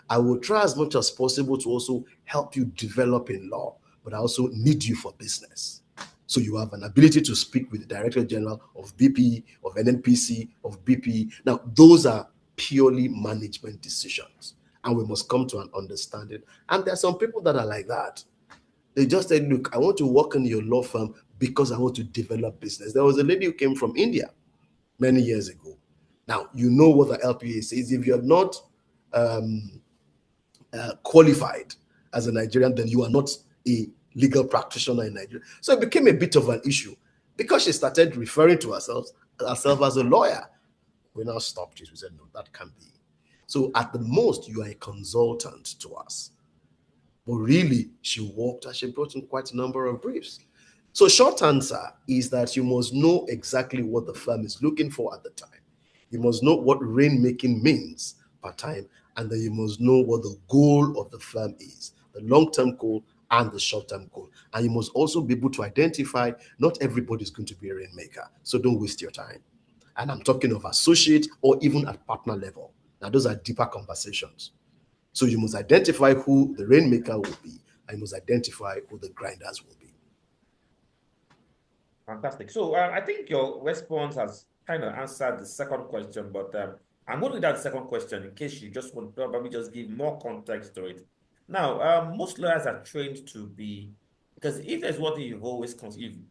I will try as much as possible to also help you develop in law, but I also need you for business. So you have an ability to speak with the Director General of BP, of NNPC, of BP. Now, those are purely management decisions, and we must come to an understanding. And there are some people that are like that. They just said, look, I want to work in your law firm because I want to develop business. There was a lady who came from India many years ago. Now, you know what the LPA says. If you're not qualified as a Nigerian, then you are not a legal practitioner in Nigeria. So it became a bit of an issue because she started referring to herself as a lawyer. We now stopped it. We said, no, that can't be. So at the most, you are a consultant to us. But really, she worked and she brought in quite a number of briefs. So short answer is that you must know exactly what the firm is looking for at the time. You must know what rainmaking means per time, and then you must know what the goal of the firm is, the long-term goal and the short-term goal. And you must also be able to identify not everybody is going to be a rainmaker, so don't waste your time. And I'm talking of associate or even at partner level. Now, those are deeper conversations. So you must identify who the rainmaker will be, and you must identify who the grinders will be. Fantastic. So I think your response has kind of answered the second question, but I'm going to read out the second question in case you just want to probably just give more context to it. Now, most lawyers are trained to be, because if there's one thing you've always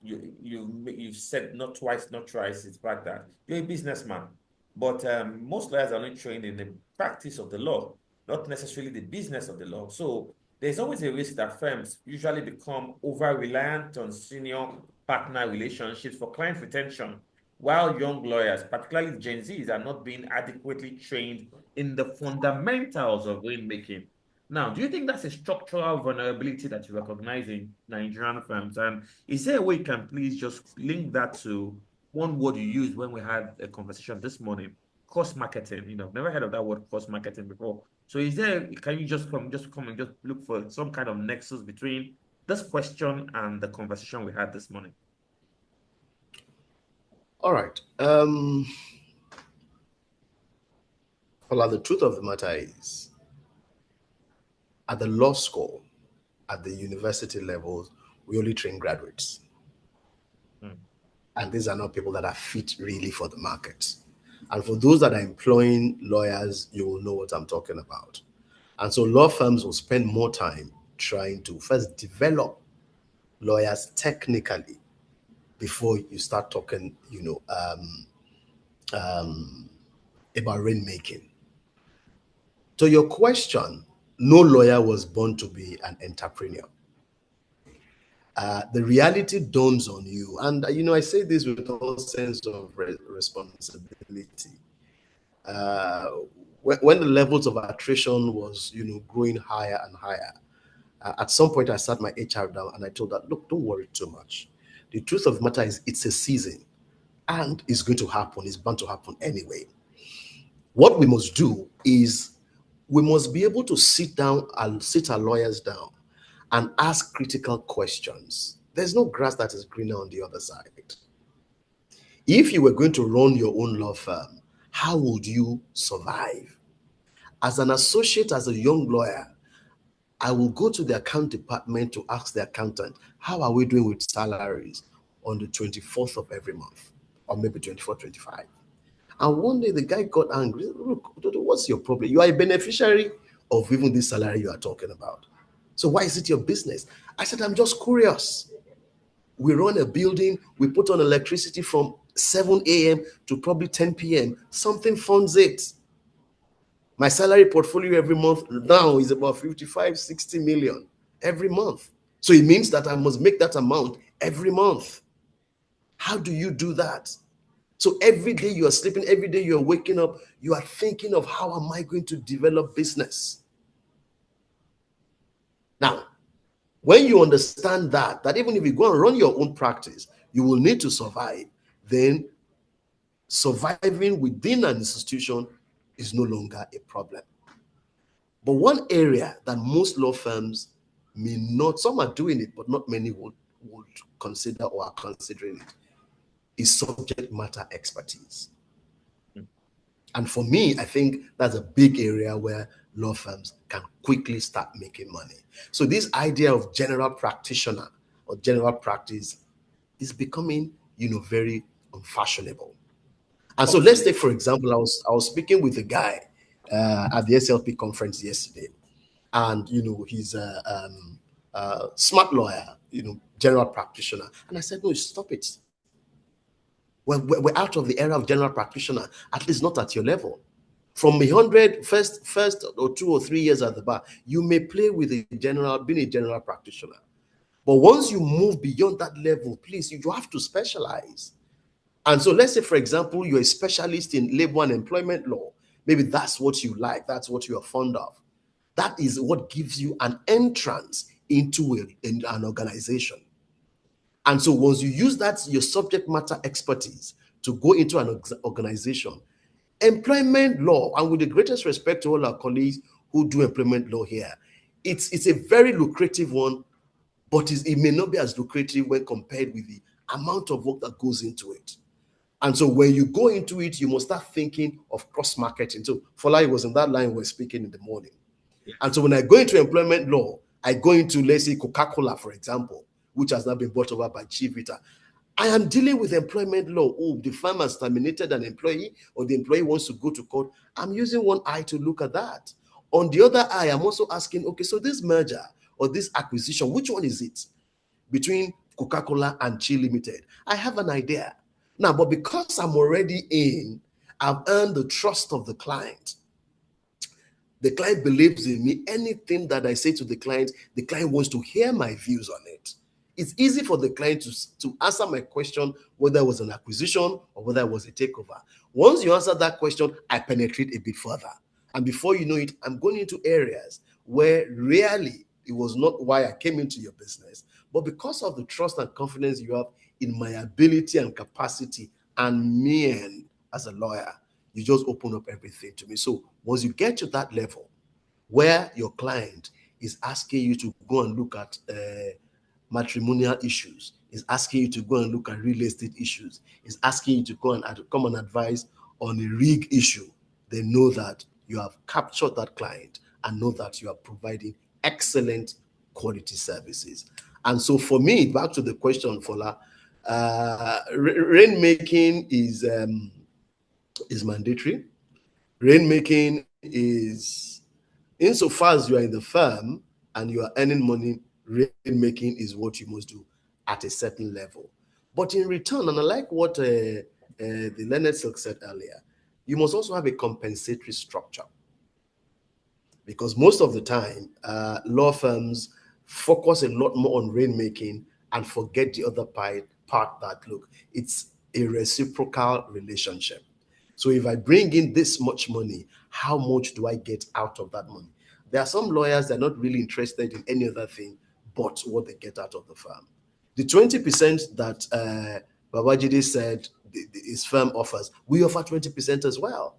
you've said not twice, not thrice, it's like that you're a businessman. But most lawyers are only trained in the practice of the law, not necessarily the business of the law. So there's always a risk that firms usually become over-reliant on senior partner relationships for client retention, while young lawyers, particularly Gen Zs, are not being adequately trained in the fundamentals of rainmaking. Now, do you think that's a structural vulnerability that you recognize in Nigerian firms? And is there a way you can please just link that to one word you used when we had a conversation this morning, cross-marketing? I've never heard of that word cross-marketing before. So can you just come and just look for some kind of nexus between this question and the conversation we had this morning? All right. Well, the truth of the matter is, at the law school, at the university levels, we only train graduates. And these are not people that are fit really for the market. And for those that are employing lawyers, you will know what I'm talking about. And so law firms will spend more time trying to first develop lawyers technically before you start talking, about rainmaking. To your question, no lawyer was born to be an entrepreneur. The reality dawns on you, and I say this with all sense of responsibility. When the levels of attrition was, growing higher and higher, at some point I sat my HR down and I told her, look, don't worry too much. The truth of the matter is it's a season, and it's going to happen. It's bound to happen anyway. What we must do is we must be able to sit our lawyers down and ask critical questions. There's no grass that is greener on the other side. If you were going to run your own law firm, how would you survive? As an associate, as a young lawyer, I will go to the account department to ask the accountant, how are we doing with salaries on the 24th of every month? Or maybe 24, 25. And one day the guy got angry. Look, what's your problem? You are a beneficiary of even this salary you are talking about. So why is it your business? I said, I'm just curious. We run a building, we put on electricity from 7 a.m. to probably 10 p.m. Something funds it. My salary portfolio every month now is about 55, 60 million every month. So it means that I must make that amount every month. How do you do that? So every day you are sleeping, every day you are waking up, you are thinking of how am I going to develop business? Now, when you understand that even if you go and run your own practice, you will need to survive, then surviving within an institution is no longer a problem. But one area that most law firms may not, some are doing it, but not many would consider or are considering it, is subject matter expertise. And for me, I think that's a big area where law firms can quickly start making money. So this idea of general practitioner or general practice is becoming, very unfashionable. And so let's take, for example, I was speaking with a guy at the SLP conference yesterday, and he's a smart lawyer, general practitioner, and I said, no, stop it. We're out of the era of general practitioner, at least not at your level. From 100 first or 2 or 3 years at the bar, you may play with being a general practitioner. But once you move beyond that level, please, you have to specialize. And so let's say, for example, you're a specialist in labor and employment law. Maybe that's what you like. That's what you are fond of. That is what gives you an entrance into an organization. And so once you use that, your subject matter expertise to go into an organization, employment law, and with the greatest respect to all our colleagues who do employment law here, it's a very lucrative one, but it may not be as lucrative when compared with the amount of work that goes into it. And so when you go into it, you must start thinking of cross-marketing. So Fola was in that line we were speaking in the morning. Yes. And so when I go into employment law, I go into, let's say, Coca-Cola, for example, which has now been bought over by Chivita. I am dealing with employment law. Oh, the firm has terminated an employee, or the employee wants to go to court. I'm using one eye to look at that. On the other eye, I'm also asking, okay, so this merger or this acquisition, which one is it between Coca-Cola and Chi Limited? I have an idea. Now, but because I'm already in, I've earned the trust of the client. The client believes in me. Anything that I say to the client wants to hear my views on it. It's easy for the client to answer my question, whether it was an acquisition or whether it was a takeover. Once you answer that question, I penetrate a bit further. And before you know it, I'm going into areas where really it was not why I came into your business, but because of the trust and confidence you have in my ability and capacity and me as a lawyer, you just open up everything to me. So once you get to that level where your client is asking you to go and look at matrimonial issues, is asking you to go and look at real estate issues, is asking you to go and come and advise on a rig issue, they know that you have captured that client and know that you are providing excellent quality services. And so for me, back to the question, Fola, rainmaking is mandatory. Rainmaking is, insofar as you are in the firm and you are earning money, rainmaking is what you must do at a certain level. But in return, and I like what the Leonard Silk said earlier, you must also have a compensatory structure. Because most of the time, law firms focus a lot more on rainmaking and forget the other part that, look, it's a reciprocal relationship. So if I bring in this much money, how much do I get out of that money? There are some lawyers that are not really interested in any other thing but what they get out of the firm. The 20% that Babajide said his firm offers, we offer 20% as well.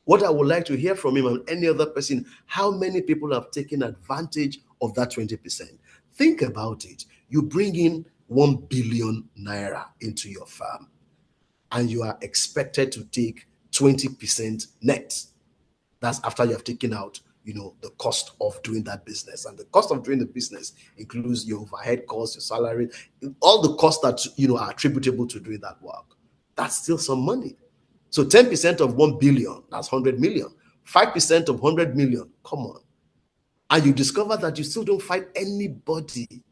What I would like to hear from him and any other person, how many people have taken advantage of that 20%? Think about it. You bring in 1 billion naira into your firm, and you are expected to take 20% net. That's after you have taken out, the cost of doing that business. And the cost of doing the business includes your overhead costs, your salary, all the costs that, are attributable to doing that work. That's still some money. So 10% of 1 billion, that's 100 million. 5% of 100 million, come on. And you discover that you still don't find anybody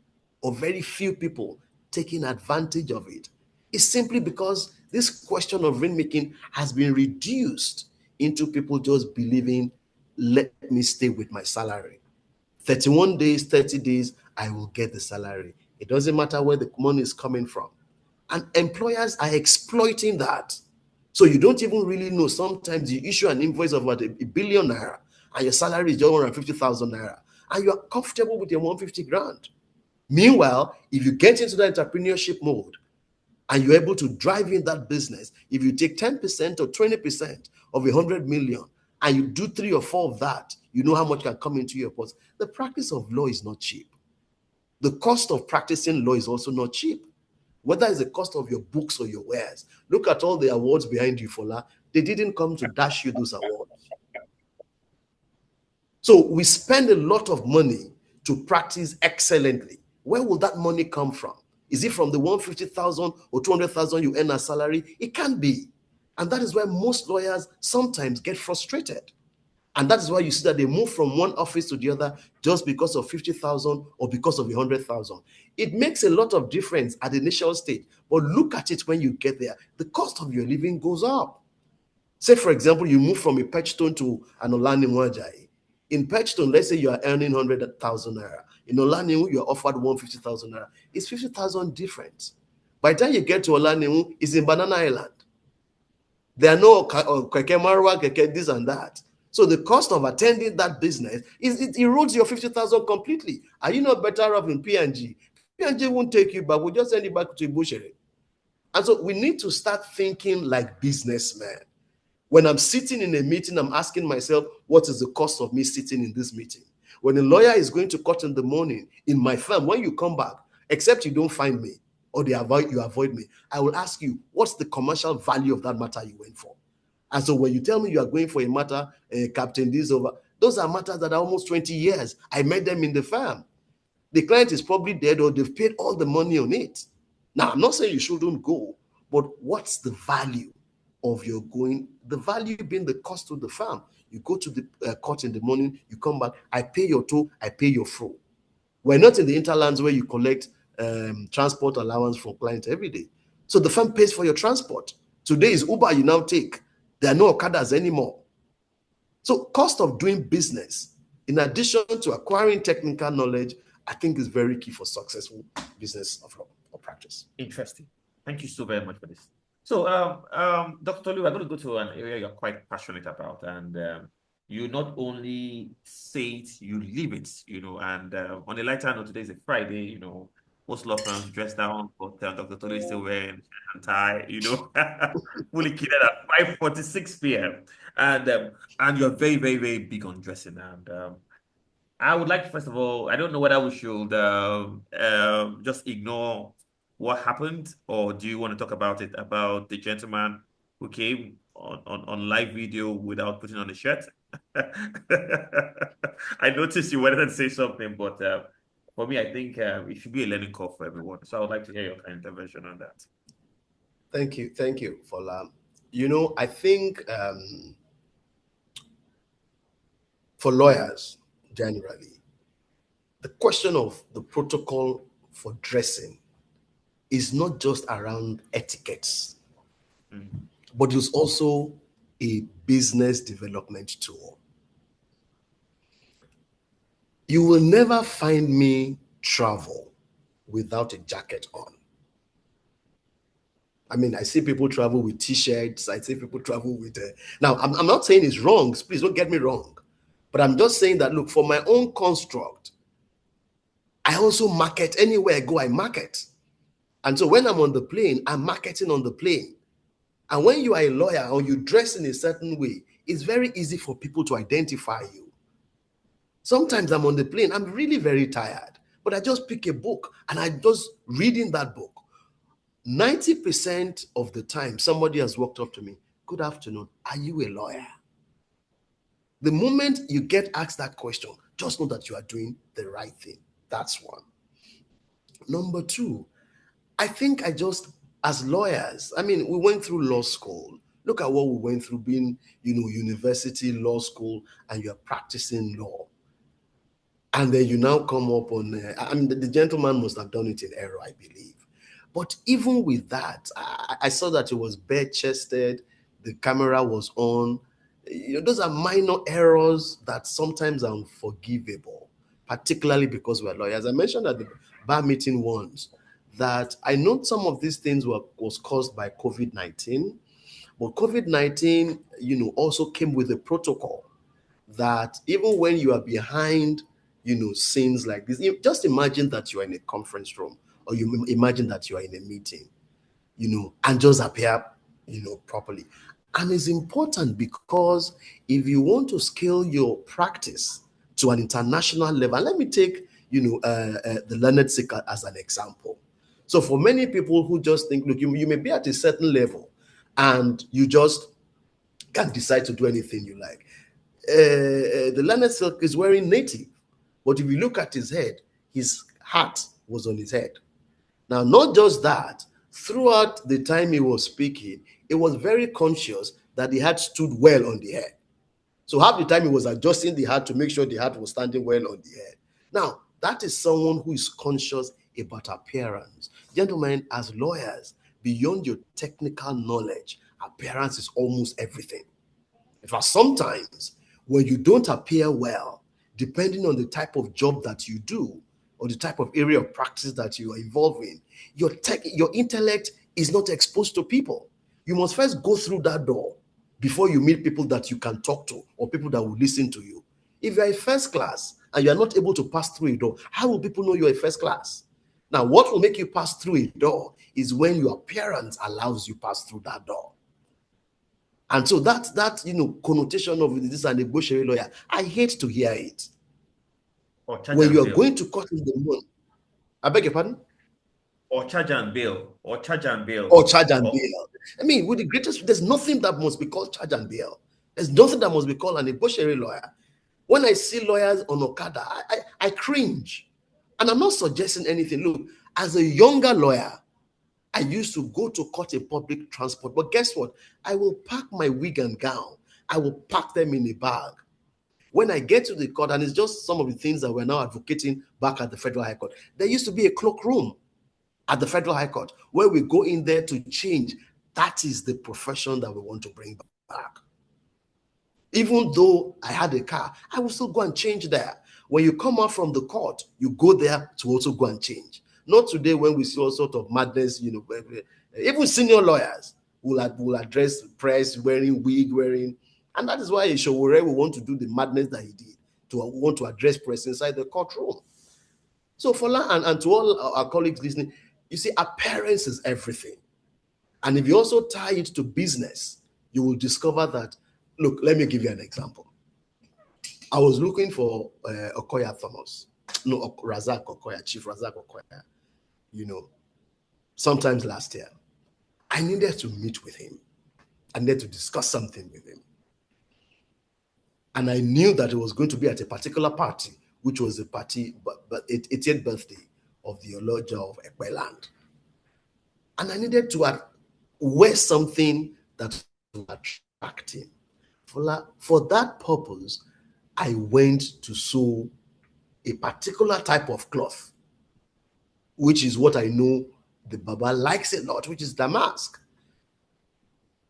or very few people taking advantage of it. It's simply because this question of rainmaking has been reduced into people just believing, let me stay with my salary. 31 days, 30 days, I will get the salary. It doesn't matter where the money is coming from. And employers are exploiting that. So you don't even really know. Sometimes you issue an invoice of about 1 billion naira and your salary is just 150,000 naira. And you are comfortable with your 150 grand. Meanwhile, if you get into the entrepreneurship mode, and you're able to drive in that business, if you take 10% or 20% of 100 million and you do 3 or 4 of that, you know how much can come into your pocket. The practice of law is not cheap. The cost of practicing law is also not cheap. Whether it's the cost of your books or your wares. Look at all the awards behind you, Fola. They didn't come to dash you those awards. So we spend a lot of money to practice excellently. Where will that money come from? Is it from the 150,000 or 200,000 you earn as salary? It can't be. And that is why most lawyers sometimes get frustrated. And that is why you see that they move from one office to the other just because of 50,000 or because of 100,000. It makes a lot of difference at the initial stage. But look at it when you get there. The cost of your living goes up. Say, for example, you move from a Patchstone to an Olaniwajai. In Patchstone, let's say you are earning 100,000 naira. In Olaniwu, you are offered 150,000 naira. It's 50,000 difference. By the time you get to Olaniwu, it's in Banana Island. There are no keke marwa, keke this and that. So the cost of attending that business it erodes your 50,000 completely. Are you not better off in P&G? P&G won't take you back. We'll just send you back to Ibushiri. And so we need to start thinking like businessmen. When I'm sitting in a meeting, I'm asking myself, what is the cost of me sitting in this meeting? When a lawyer is going to court in the morning in my firm, when you come back, except you don't find me or you avoid me, I will ask you, what's the commercial value of that matter you went for? And so when you tell me you are going for a matter, Captain this over, those are matters that are almost 20 years. I met them in the firm. The client is probably dead or they've paid all the money on it. Now, I'm not saying you shouldn't go, but what's the value of your going? The value being the cost to the firm. You go to the court in the morning, you come back, I pay your toll, I pay your fro. We're not in the interlands where you collect transport allowance from clients every day. So the firm pays for your transport. Today is Uber you now take. There are no Okadas anymore. So cost of doing business, in addition to acquiring technical knowledge, I think is very key for successful business of law or practice. Interesting. Thank you so very much for this. So, Dr. Tolu, we're going to go to an area you're quite passionate about, and you not only say it, you live it, and on a lighter note, today is a Friday, most law firms dress down, but Dr. Tolu is still wearing a tie, fully kitted at 5:46 p.m. And you're very, very, very big on dressing. And I would like, first of all, I don't know whether we should just ignore what happened, or do you want to talk about it, about the gentleman who came on live video without putting on a shirt? I noticed you wanted to say something, but for me, I think it should be a learning curve for everyone. So I would like to hear your intervention on that. Thank you, Fola. I think for lawyers, generally, the question of the protocol for dressing is not just around etiquettes, but it's also a business development tool. You will never find me travel without a jacket on. I mean, I see people travel with T-shirts. I see people travel with... Now, I'm not saying it's wrong. Please don't get me wrong. But I'm just saying that, look, for my own construct, I also market. Anywhere I go, I market. And so when I'm on the plane, I'm marketing on the plane. And when you are a lawyer or you dress in a certain way, it's very easy for people to identify you. Sometimes I'm on the plane, I'm really very tired, but I just pick a book and I just reading that book. 90% of the time, somebody has walked up to me, good afternoon, are you a lawyer? The moment you get asked that question, just know that you are doing the right thing. That's one. Number two, I think as lawyers, I mean, we went through law school. Look at what we went through being, university, law school, and you're practicing law. And then you now come up on, the gentleman must have done it in error, I believe. But even with that, I saw that it was bare-chested, the camera was on. Those are minor errors that sometimes are unforgivable, particularly because we're lawyers. I mentioned at the bar meeting once that I know some of these things was caused by COVID-19, but COVID-19, also came with a protocol that even when you are behind, scenes like this, just imagine that you are in a conference room or you imagine that you are in a meeting. and just appear, properly. And it's important because if you want to scale your practice to an international level, let me take, the learned seeker as an example. So for many people who just think, look, you may be at a certain level and you just can't decide to do anything you like. The learned silk is wearing native, but if you look at his head, his hat was on his head. Now, not just that, throughout the time he was speaking, he was very conscious that the hat stood well on the head. So half the time he was adjusting the hat to make sure the hat was standing well on the head. Now, that is someone who is conscious about appearance. Gentlemen, as lawyers, beyond your technical knowledge, appearance is almost everything. In fact, sometimes when you don't appear well, depending on the type of job that you do or the type of area of practice that you are involved in, your intellect is not exposed to people. You must first go through that door before you meet people that you can talk to or people that will listen to you. If you're a first class and you are not able to pass through a door, how will people know you're a first class? Now, what will make you pass through a door is when your appearance allows you pass through that door. And so that connotation of this is a negotiable lawyer, I hate to hear it. When you are going to court in the morning, I beg your pardon? Or charge and bail. Or charge and bail. Or charge and bail. I mean, with the greatest, there's nothing that must be called charge and bail. There's nothing that must be called a negotiable lawyer. When I see lawyers on Okada, I cringe. And I'm not suggesting anything. Look, as a younger lawyer, I used to go to court in public transport. But guess what? I will pack my wig and gown. I will pack them in a bag. When I get to the court, and it's just some of the things that we're now advocating back at the Federal High Court, there used to be a cloakroom at the Federal High Court where we go in there to change. That is the profession that we want to bring back. Even though I had a car, I will still go and change there. When you come out from the court, you go there to also go and change. Not today when we see all sort of madness, even senior lawyers will address press wearing wig, and that is why Showore will want to do the madness that he did, to want to address press inside the courtroom. So Fola and to all our colleagues listening, you see, appearance is everything. And if you also tie it to business, you will discover that, look, let me give you an example. I was looking for Okoya Thomas, Razak Okoya, Chief Razak Okoya, sometimes last year. I needed to meet with him. I needed to discuss something with him. And I knew that it was going to be at a particular party, which was the party, but 80th birthday of the Oloja of Ekpeland. And I needed to wear something that would attract him. For that purpose, I went to sew a particular type of cloth, which is what I know the Baba likes a lot, which is damask.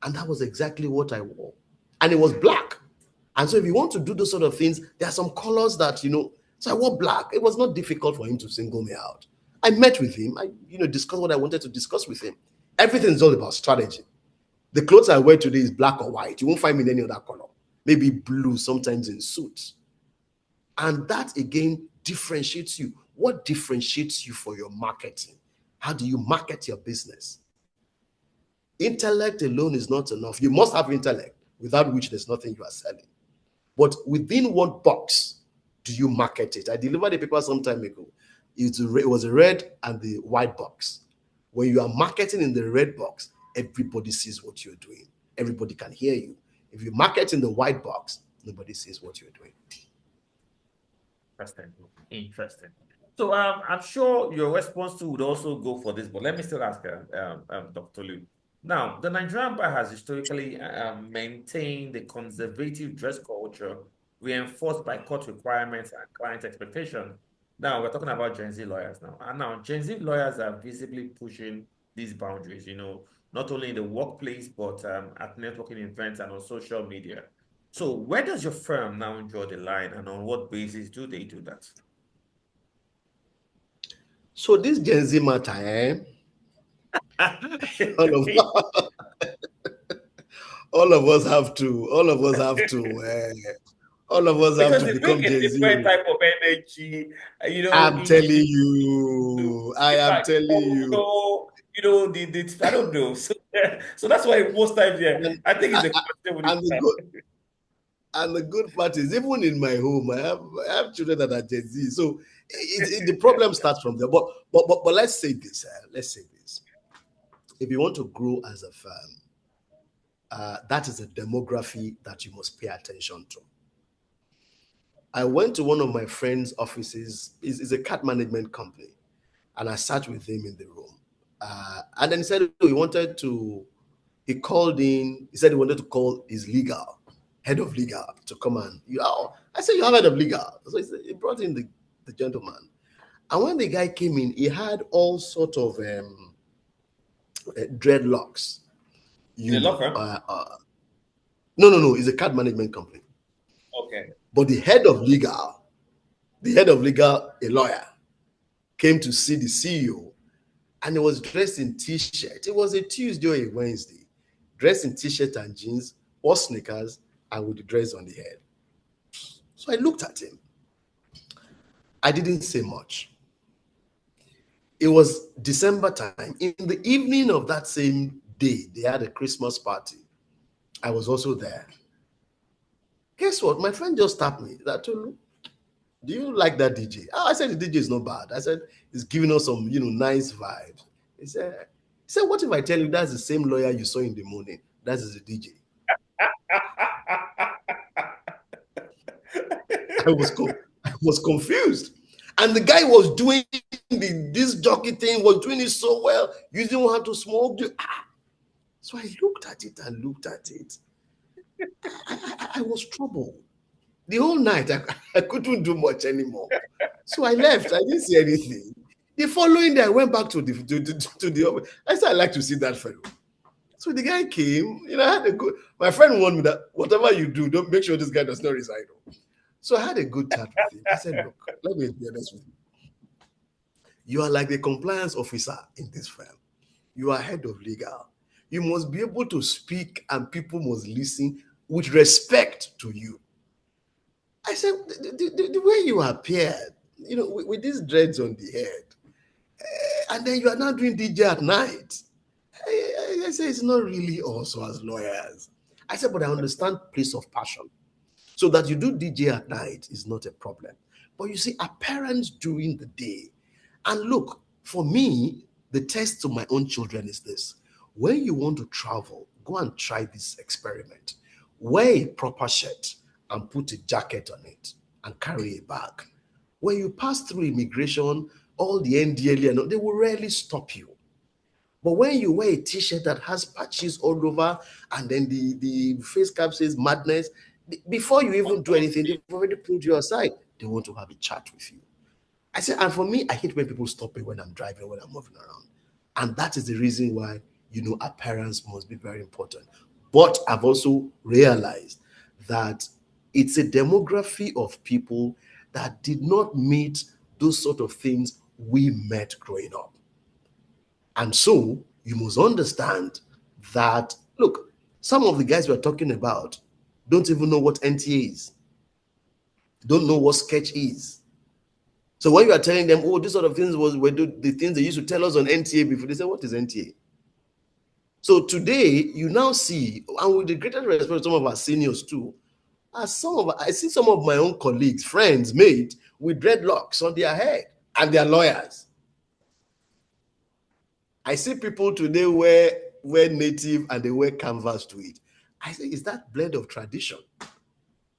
And that was exactly what I wore. And it was black. And so if you want to do those sort of things, there are some colors that, so I wore black. It was not difficult for him to single me out. I met with him. I, discussed what I wanted to discuss with him. Everything is all about strategy. The clothes I wear today is black or white. You won't find me in any other color. Maybe blue, sometimes in suits. And that, again, differentiates you. What differentiates you for your marketing? How do you market your business? Intellect alone is not enough. You must have intellect, without which there's nothing you are selling. But within what box do you market it? I delivered a paper some time ago. It was a red and the white box. When you are marketing in the red box, everybody sees what you're doing. Everybody can hear you. If you market in the white box, nobody sees what you're doing. Interesting. So I'm sure your response to would also go for this, but let me still ask Dr. Lu. Now, the Nigerian bar has historically maintained a conservative dress culture reinforced by court requirements and client expectations. Now, we're talking about Gen Z lawyers now. And now, Gen Z lawyers are visibly pushing these boundaries, not only in the workplace, but at networking events and on social media. So where does your firm now draw the line, and on what basis do they do that? So this Gen Z matter, all of us have to become Gen Z. Different type of energy, I'm telling you. you know, the I don't know. So, so that's why most times, yeah, I think it's a question with And the good and the good part is, even in my home, I have children that are Gen Z. So the problem starts from there. But let's say this. Let's say this. If you want to grow as a firm, that is a demography that you must pay attention to. I went to one of my friend's offices. It's a cat management company, and I sat with him in the room. And then he said he called in. He said he wanted to call his legal head of legal to come and I said, you have head of legal. So he brought in the gentleman. And when the guy came in, he had all sort of dreadlocks. in a law firm. No. It's a card management company. Okay. But the head of legal, a lawyer, came to see the CEO, and he was dressed in t-shirt. It was a Tuesday or a Wednesday, dressed in t-shirt and jeans, or sneakers, and with the dress on the head. So I looked at him. I didn't say much. It was December time. In the evening of that same day, they had a Christmas party. I was also there. Guess what? My friend just tapped me. That Tolu, do you like that DJ? Oh, I said the DJ is not bad. I said it's giving us some, nice vibes. He said, what if I tell you that's the same lawyer you saw in the morning? That is the DJ. I was confused. And the guy was doing this jockey thing, was doing it so well. You didn't want to smoke. So I looked at it and looked at it. I was troubled. The whole night, I couldn't do much anymore. So I left. I didn't see anything. The following day, I went back to the office. I said, I like to see that fellow. So the guy came, I had a good, my friend warned me that whatever you do, don't make sure this guy does not resign. So I had a good chat with him. I said, look, let me be honest with you. You are like the compliance officer in this firm. You are head of legal. You must be able to speak and people must listen with respect to you. I said, the way you appeared, with these dreads on the head, and then you are now doing DJ at night. I said, it's not really also as lawyers. I said, but I understand place of passion. So that you do DJ at night is not a problem. But you see, appearance during the day. And look, for me, the test to my own children is this. When you want to travel, go and try this experiment. Wear a proper shirt and put a jacket on it and carry a bag. When you pass through immigration, all the NDLA, they will rarely stop you. But when you wear a t-shirt that has patches all over and then the face cap says madness, before you even do anything, they've already pulled you aside. They want to have a chat with you. I said, and for me, I hate when people stop me when I'm driving, when I'm moving around. And that is the reason why, appearance must be very important. But I've also realized that it's a demography of people that did not meet those sort of things we met growing up. And so you must understand that, look, some of the guys we're talking about don't even know what NTA is, don't know what sketch is. So when you are telling them, oh, this sort of things were the things they used to tell us on NTA before, they say, what is NTA? So today, you now see, and with the greatest respect to some of our seniors too, I see some of my own colleagues, friends, mates, with dreadlocks on their head, and they're lawyers. I see people today wear native and they wear canvas to it. I say, is that blend of tradition?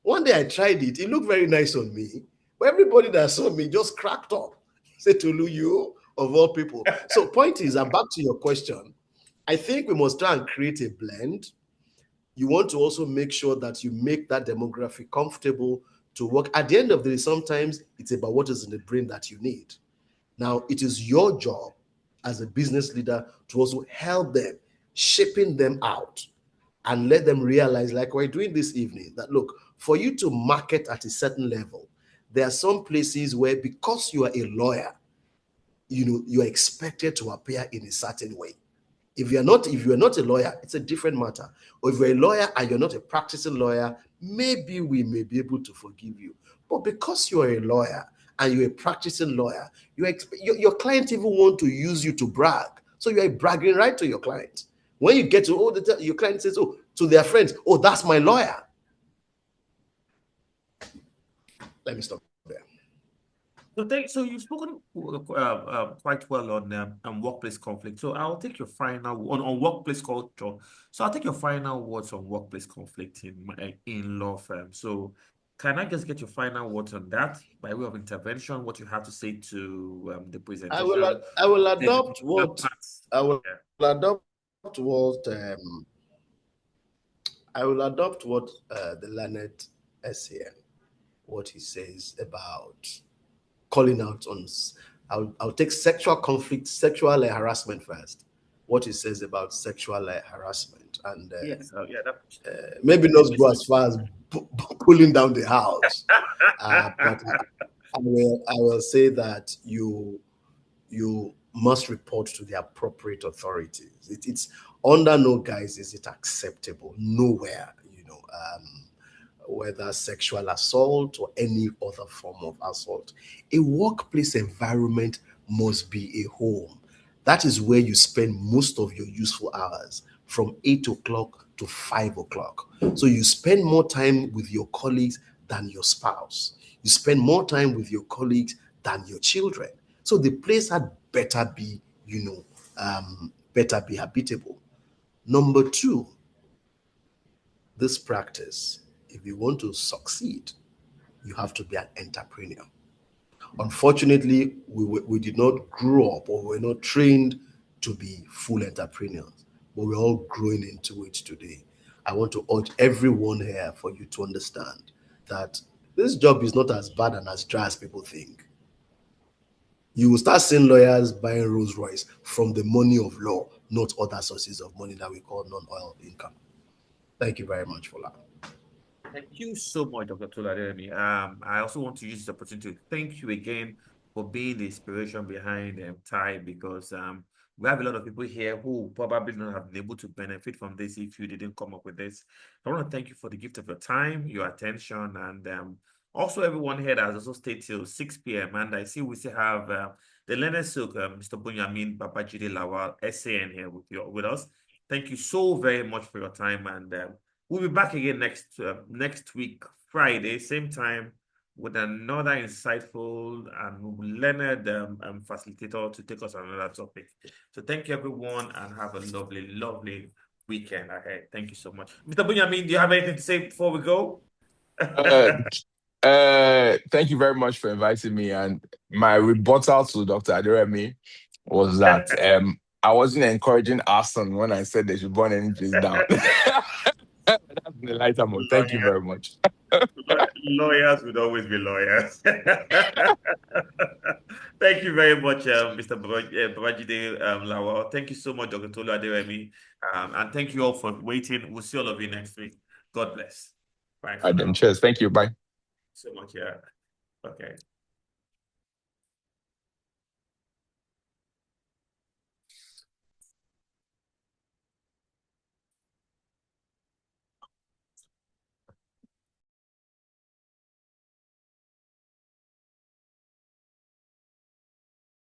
One day I tried it. It looked very nice on me. But everybody that saw me just cracked up. Said, Tolu, you of all people. So point is, and back to your question, I think we must try and create a blend. You want to also make sure that you make that demographic comfortable to work. At the end of the day, sometimes it's about what is in the brain that you need. Now, it is your job as a business leader to also help them, shaping them out and let them realize, like we're doing this evening, that look, for you to market at a certain level, there are some places where because you are a lawyer, you are expected to appear in a certain way. If you are not a lawyer, it's a different matter. Or if you're a lawyer and you're not a practicing lawyer, maybe we may be able to forgive you. But because you are a lawyer and you're a practicing lawyer, your client even want to use you to brag. So you're a bragging right to your client. When you get to, your client says, oh, to their friends, oh, that's my lawyer. Let me stop there. So you've spoken quite well on workplace conflict. So I'll take your final on workplace culture. So I'll take your final words on workplace conflict in law firm. So can I just get your final words on that by way of intervention? What you have to say to the presentation? I will adopt what the learned SAN, what he says about calling out on. I'll take sexual conflict, sexual harassment first. What he says about sexual harassment, and yes, maybe not go as far as pulling down the house, but I will say that you must report to the appropriate authorities. It's under no guise is it acceptable. Nowhere, whether sexual assault or any other form of assault. A workplace environment must be a home. That is where you spend most of your useful hours from 8 o'clock to 5 o'clock. So you spend more time with your colleagues than your spouse. You spend more time with your colleagues than your children. So the place had better be, better be habitable. Number two, this practice, if you want to succeed, you have to be an entrepreneur. Unfortunately, we did not grow up or we're not trained to be full entrepreneurs, but we're all growing into it today. I want to urge everyone here for you to understand that this job is not as bad and as dry as people think. You will start seeing lawyers buying Rolls Royce from the money of law, not other sources of money that we call non-oil income. Thank you very much, Fola. Thank you so much, Dr. Tolu Aderemi. I also want to use this opportunity to thank you again for being the inspiration behind TIE, because we have a lot of people here who probably not have been able to benefit from this if you didn't come up with this. I want to thank you for the gift of your time, your attention, and also everyone here that has also stayed till 6 p.m. And I see we still have the learned silk, Mr. Bonyameen Babajide Lawal, SAN here with us. Thank you so very much for your time, and we'll be back again next week, Friday, same time, with another insightful and learned facilitator to take us on another topic. So thank you, everyone, and have a lovely, lovely weekend ahead. Thank you so much. Mr. Bonyameen, do you have anything to say before we go? Thank you very much for inviting me. And my rebuttal to Dr. Aderemi was that I wasn't encouraging arson when I said they should burn any place down. That's the lighter mode. Thank you very much. Lawyers would always be lawyers. Thank you very much, Mr. Babajide Lawal. Thank you so much, Dr. Tolu Aderemi. And thank you all for waiting. We'll see all of you next week. God bless. Bye. Cheers. Thank you. Bye. So much, yeah. Okay.